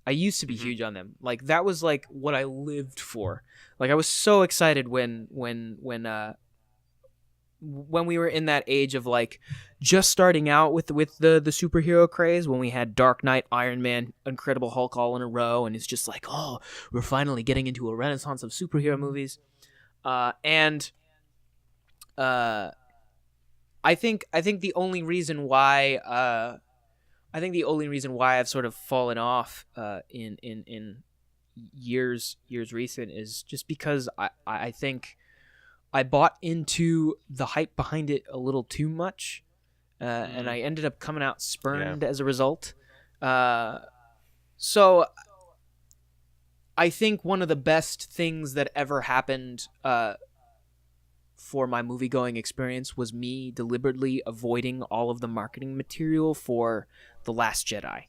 Huge on them. Like that was like what I lived for. Like I was so excited when we were in that age of like just starting out with the superhero craze, when we had Dark Knight, Iron Man, Incredible Hulk all in a row, and it's just like, oh, we're finally getting into a renaissance of superhero movies. I think the only reason why I've sort of fallen off in years recent is just because I think I bought into the hype behind it a little too much, and I ended up coming out spurned as a result. So I think one of the best things that ever happened for my movie-going experience was me deliberately avoiding all of the marketing material for The Last Jedi,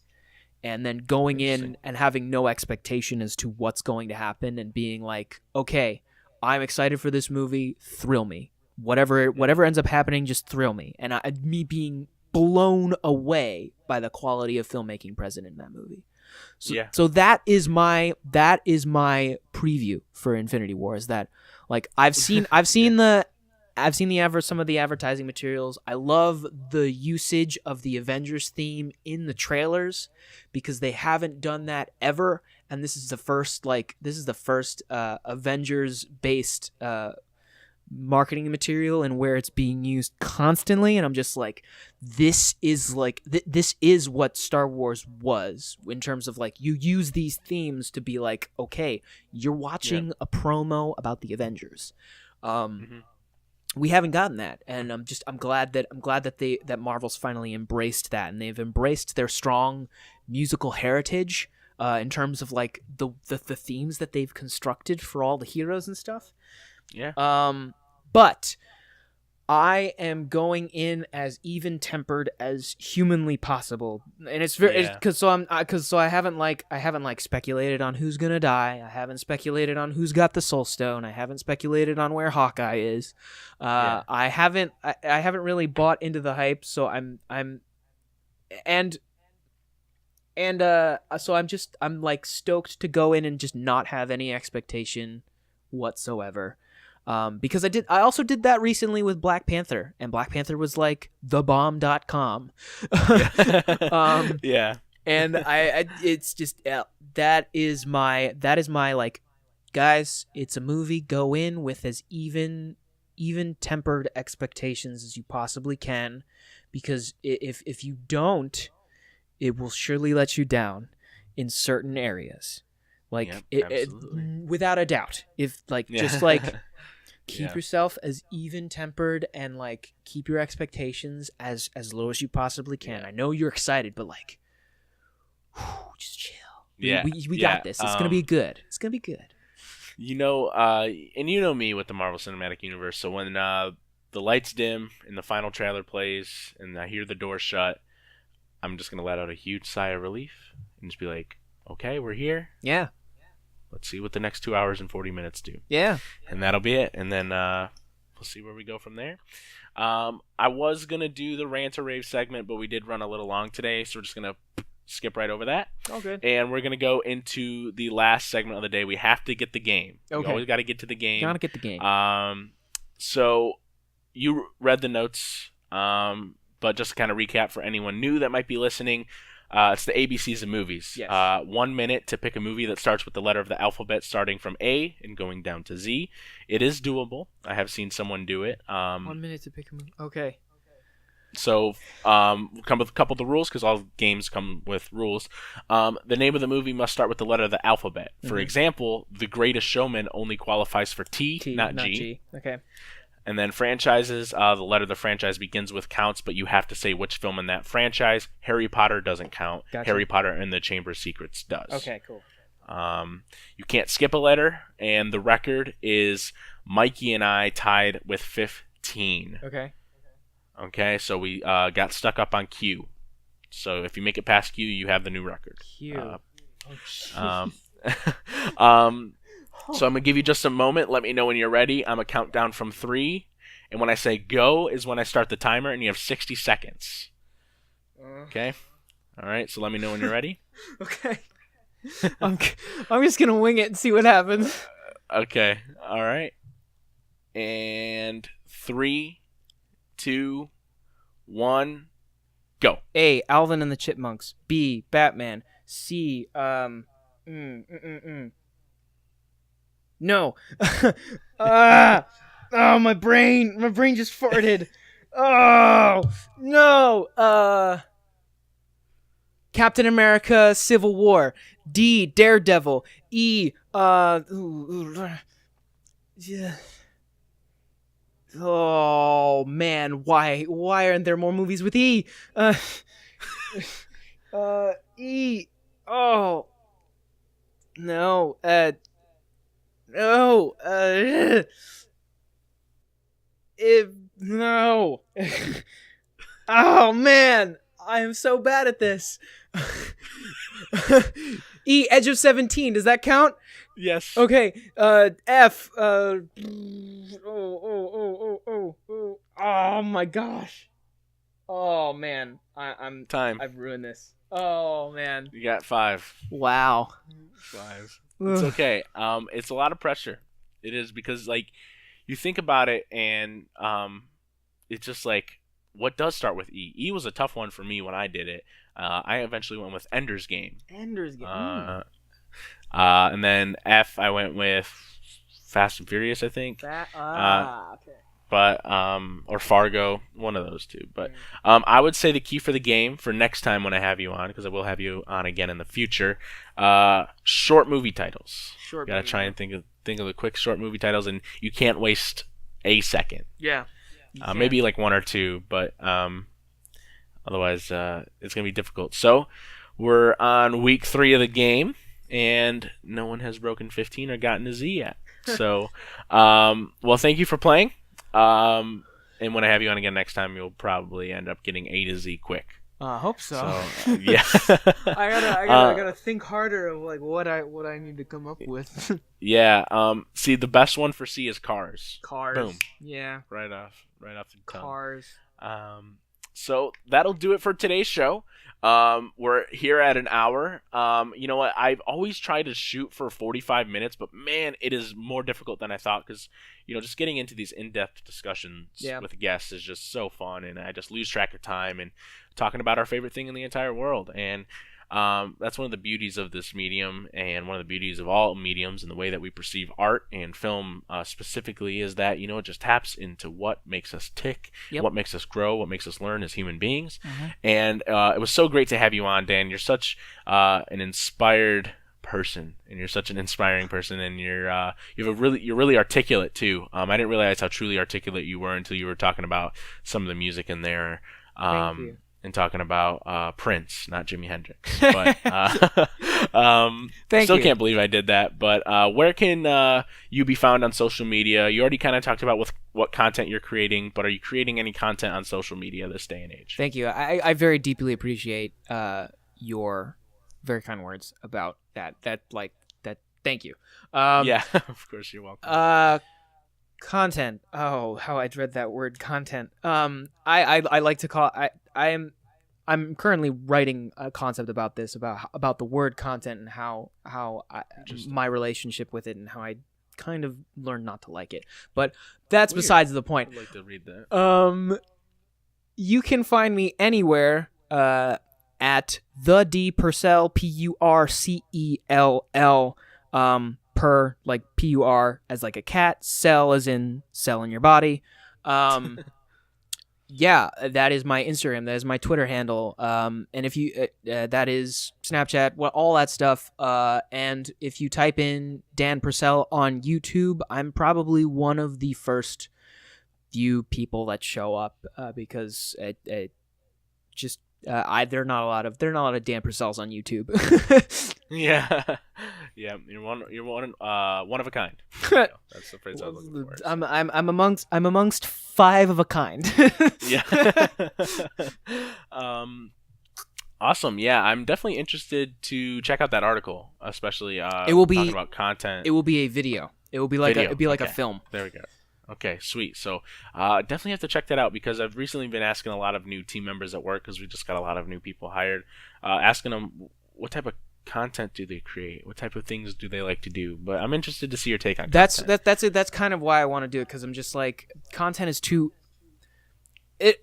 and then going in and having no expectation as to what's going to happen, and being like, okay, I'm excited for this movie, thrill me. Whatever ends up happening, just thrill me. And me being blown away by the quality of filmmaking present in that movie. So that is my preview for Infinity War. Is that like I've seen some of the advertising materials. I love the usage of the Avengers theme in the trailers, because they haven't done that ever, and this is the first Avengers based marketing material and where it's being used constantly, and I'm just like, this is what Star Wars was, in terms of like, you use these themes to be like, okay, you're watching a promo about the Avengers. We haven't gotten that, and I'm glad that Marvel's finally embraced that, and they've embraced their strong musical heritage in terms of like the themes that they've constructed for all the heroes and stuff. Yeah. But I am going in as even tempered as humanly possible, and it's very because I haven't speculated on who's gonna die. I haven't speculated on who's got the Soul Stone. I haven't speculated on where Hawkeye is. I haven't really bought into the hype, so I'm like stoked to go in and just not have any expectation whatsoever. Because I also did that recently with Black Panther, and Black Panther was like thebomb.com. Yeah. And it's just that is my like, guys, it's a movie, go in with as even tempered expectations as you possibly can, because if you don't, it will surely let you down in certain areas. Like it without a doubt. If like just like keep yourself as even tempered and like keep your expectations as low as you possibly can. I know you're excited, but like, just chill. Yeah, we got this. It's gonna be good. It's gonna be good. You know, and you know me with the Marvel Cinematic Universe. So when the lights dim and the final trailer plays and I hear the door shut, I'm just gonna let out a huge sigh of relief and just be like, okay, we're here. Yeah. Let's see what the next 2 hours and 40 minutes do. Yeah. And that'll be it. And then we'll see where we go from there. I was going to do the rant or rave segment, but we did run a little long today, so we're just going to skip right over that. Oh, good. And we're going to go into the last segment of the day. We have to get the game. Okay. We always got to get to the game. Got to get the game. So you read the notes, but just to kind of recap for anyone new that might be listening, it's the ABCs of movies. Yes. 1 minute to pick a movie that starts with the letter of the alphabet starting from A and going down to Z. It is doable. I have seen someone do it. 1 minute to pick a movie. Okay. So we'll come with a couple of the rules because all games come with rules. The name of the movie must start with the letter of the alphabet. For example, The Greatest Showman only qualifies for T, not G. Okay. And then franchises, the letter of the franchise begins with counts, but you have to say which film in that franchise. Harry Potter doesn't count. Gotcha. Harry Potter and the Chamber of Secrets does. Okay, cool. You can't skip a letter, and the record is Mikey and I tied with 15. Okay, so we got stuck up on Q. So if you make it past Q, you have the new record. Q. So I'm going to give you just a moment. Let me know when you're ready. I'm going to count down from 3. And when I say go is when I start the timer, and you have 60 seconds. Okay? All right, so let me know when you're ready. Okay. I'm just going to wing it and see what happens. Okay. All right. And 3, 2, 1, go. A, Alvin and the Chipmunks. B, Batman. C, No. Oh, my brain just farted. Oh, no. Captain America Civil War. D, Daredevil. E, yeah. Oh man, why aren't there more movies with E? E. Oh. No. No. No. Oh man, I am so bad at this. E, Edge of 17. Does that count? Yes. Okay. F. Oh my gosh. Oh man, I'm time. I've ruined this. Oh man. You got 5. Wow. 5. It's okay. It's a lot of pressure. It is because like you think about it and it's just like what does start with E? E was a tough one for me when I did it. I eventually went with Ender's Game. Ender's Game. And then F, I went with Fast and Furious, I think. Okay. But or Fargo, one of those two. But I would say the key for the game for next time when I have you on, because I will have you on again in the future. Short movie titles. Gotta try and think of the quick short movie titles, and you can't waste a second. Yeah. Maybe like 1 or 2, but otherwise it's gonna be difficult. So we're on week 3 of the game, and no one has broken 15 or gotten a Z yet. So, well, thank you for playing. And when I have you on again next time, you'll probably end up getting A to Z quick. I hope so. Yeah. I gotta think harder of like what I need to come up with. Yeah. See, the best one for C is cars. Cars. Boom. Yeah. Right off the tongue. Cars. So that'll do it for today's show. We're here at an hour. You know what? I've always tried to shoot for 45 minutes, but man, it is more difficult than I thought because, just getting into these in-depth discussions with guests is just so fun, and I just lose track of time and talking about our favorite thing in the entire world. And that's one of the beauties of this medium, and one of the beauties of all mediums and the way that we perceive art and film specifically is that, it just taps into what makes us tick, what makes us grow, what makes us learn as human beings. And it was so great to have you on, Dan. You're such an inspired person, and you're such an inspiring person, and you're really articulate too. I didn't realize how truly articulate you were until you were talking about some of the music in there. Thank you. And talking about Prince, not Jimi Hendrix. But Thank still you. Can't believe I did that. But where can you be found on social media? You already kind of talked about what content you're creating, but are you creating any content on social media this day and age? Thank you. I very deeply appreciate your very kind words about that. Thank you. Yeah, of course, you're welcome. Content. Oh, how I dread that word, content. I like to call. I'm currently writing a concept about this, about the word content and how my relationship with it and how I kind of learned not to like it. But that's Weird. Besides the point. I'd like to read that. You can find me anywhere at the D Purcell, Purcell. Per like PUR as like a cat, cell as in cell in your body. Yeah, that is my Instagram. That is my Twitter handle. And if you that is Snapchat, all that stuff. And if you type in Dan Purcell on YouTube, I'm probably one of the first few people that show up because it just there are not a lot of Dan Purcells on YouTube. Yeah, yeah, you're one of a kind. That's the phrase I was looking for. I'm amongst five of a kind. Yeah. Awesome. Yeah, I'm definitely interested to check out that article, especially talking about content. It will be a video. It will be like Okay. a film. There we go. Okay, sweet. So definitely have to check that out because I've recently been asking a lot of new team members at work because we just got a lot of new people hired, asking them what type of content do they create, what type of things do they like to do. But I'm interested to see your take on content. That's kind of why I want to do it, because I'm just like, content is too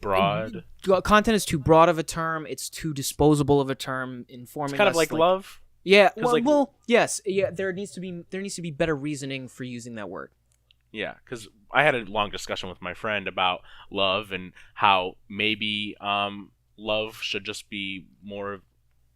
broad. Content is too broad of a term. It's too disposable of a term. Informing it's kind us, of like love. Yeah. Well, yes. Yeah. There needs to be better reasoning for using that word. Yeah, because I had a long discussion with my friend about love and how maybe love should just be more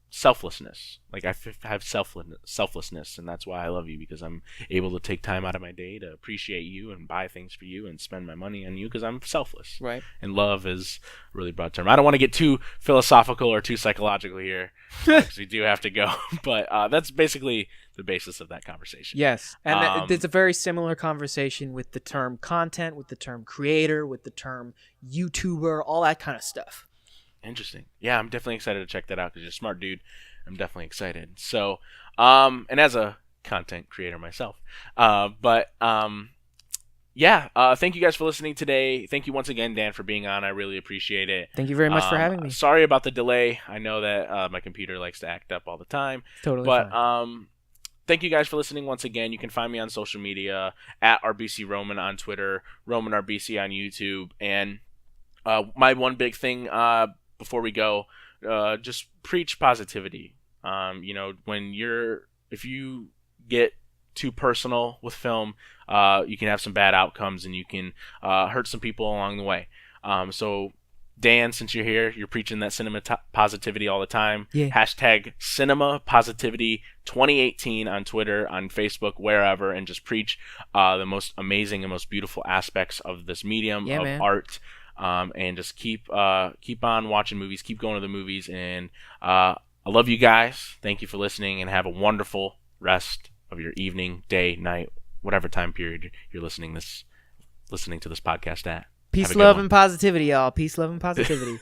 selflessness. Like I have selflessness, and that's why I love you, because I'm able to take time out of my day to appreciate you and buy things for you and spend my money on you because I'm selfless. Right. And love is a really broad term. I don't want to get too philosophical or too psychological here because we do have to go. But that's basically the basis of that conversation. Yes, and it's a very similar conversation with the term content, with the term creator, with the term YouTuber, all that kind of stuff. Interesting. Yeah, I'm definitely excited to check that out because you're a smart dude. I'm definitely excited. So, and as a content creator myself, yeah. Thank you guys for listening today. Thank you once again, Dan, for being on. I really appreciate it. Thank you very much for having me. Sorry about the delay. I know that my computer likes to act up all the time. Totally. But fine. Thank you guys for listening once again. You can find me on social media at RBC Roman on Twitter, Roman RBC on YouTube, and my one big thing before we go, just preach positivity. If you get too personal with film, you can have some bad outcomes and you can hurt some people along the way. So Dan, since you're here, you're preaching that cinema positivity all the time. Yeah. Hashtag Cinema Positivity 2018 on Twitter, on Facebook, wherever, and just preach the most amazing and most beautiful aspects of this medium of art. And just keep on watching movies, keep going to the movies, and I love you guys. Thank you for listening, and have a wonderful rest of your evening, day, night, whatever time period you're listening to this podcast at. Peace, love, and positivity, y'all. Peace, love, and positivity.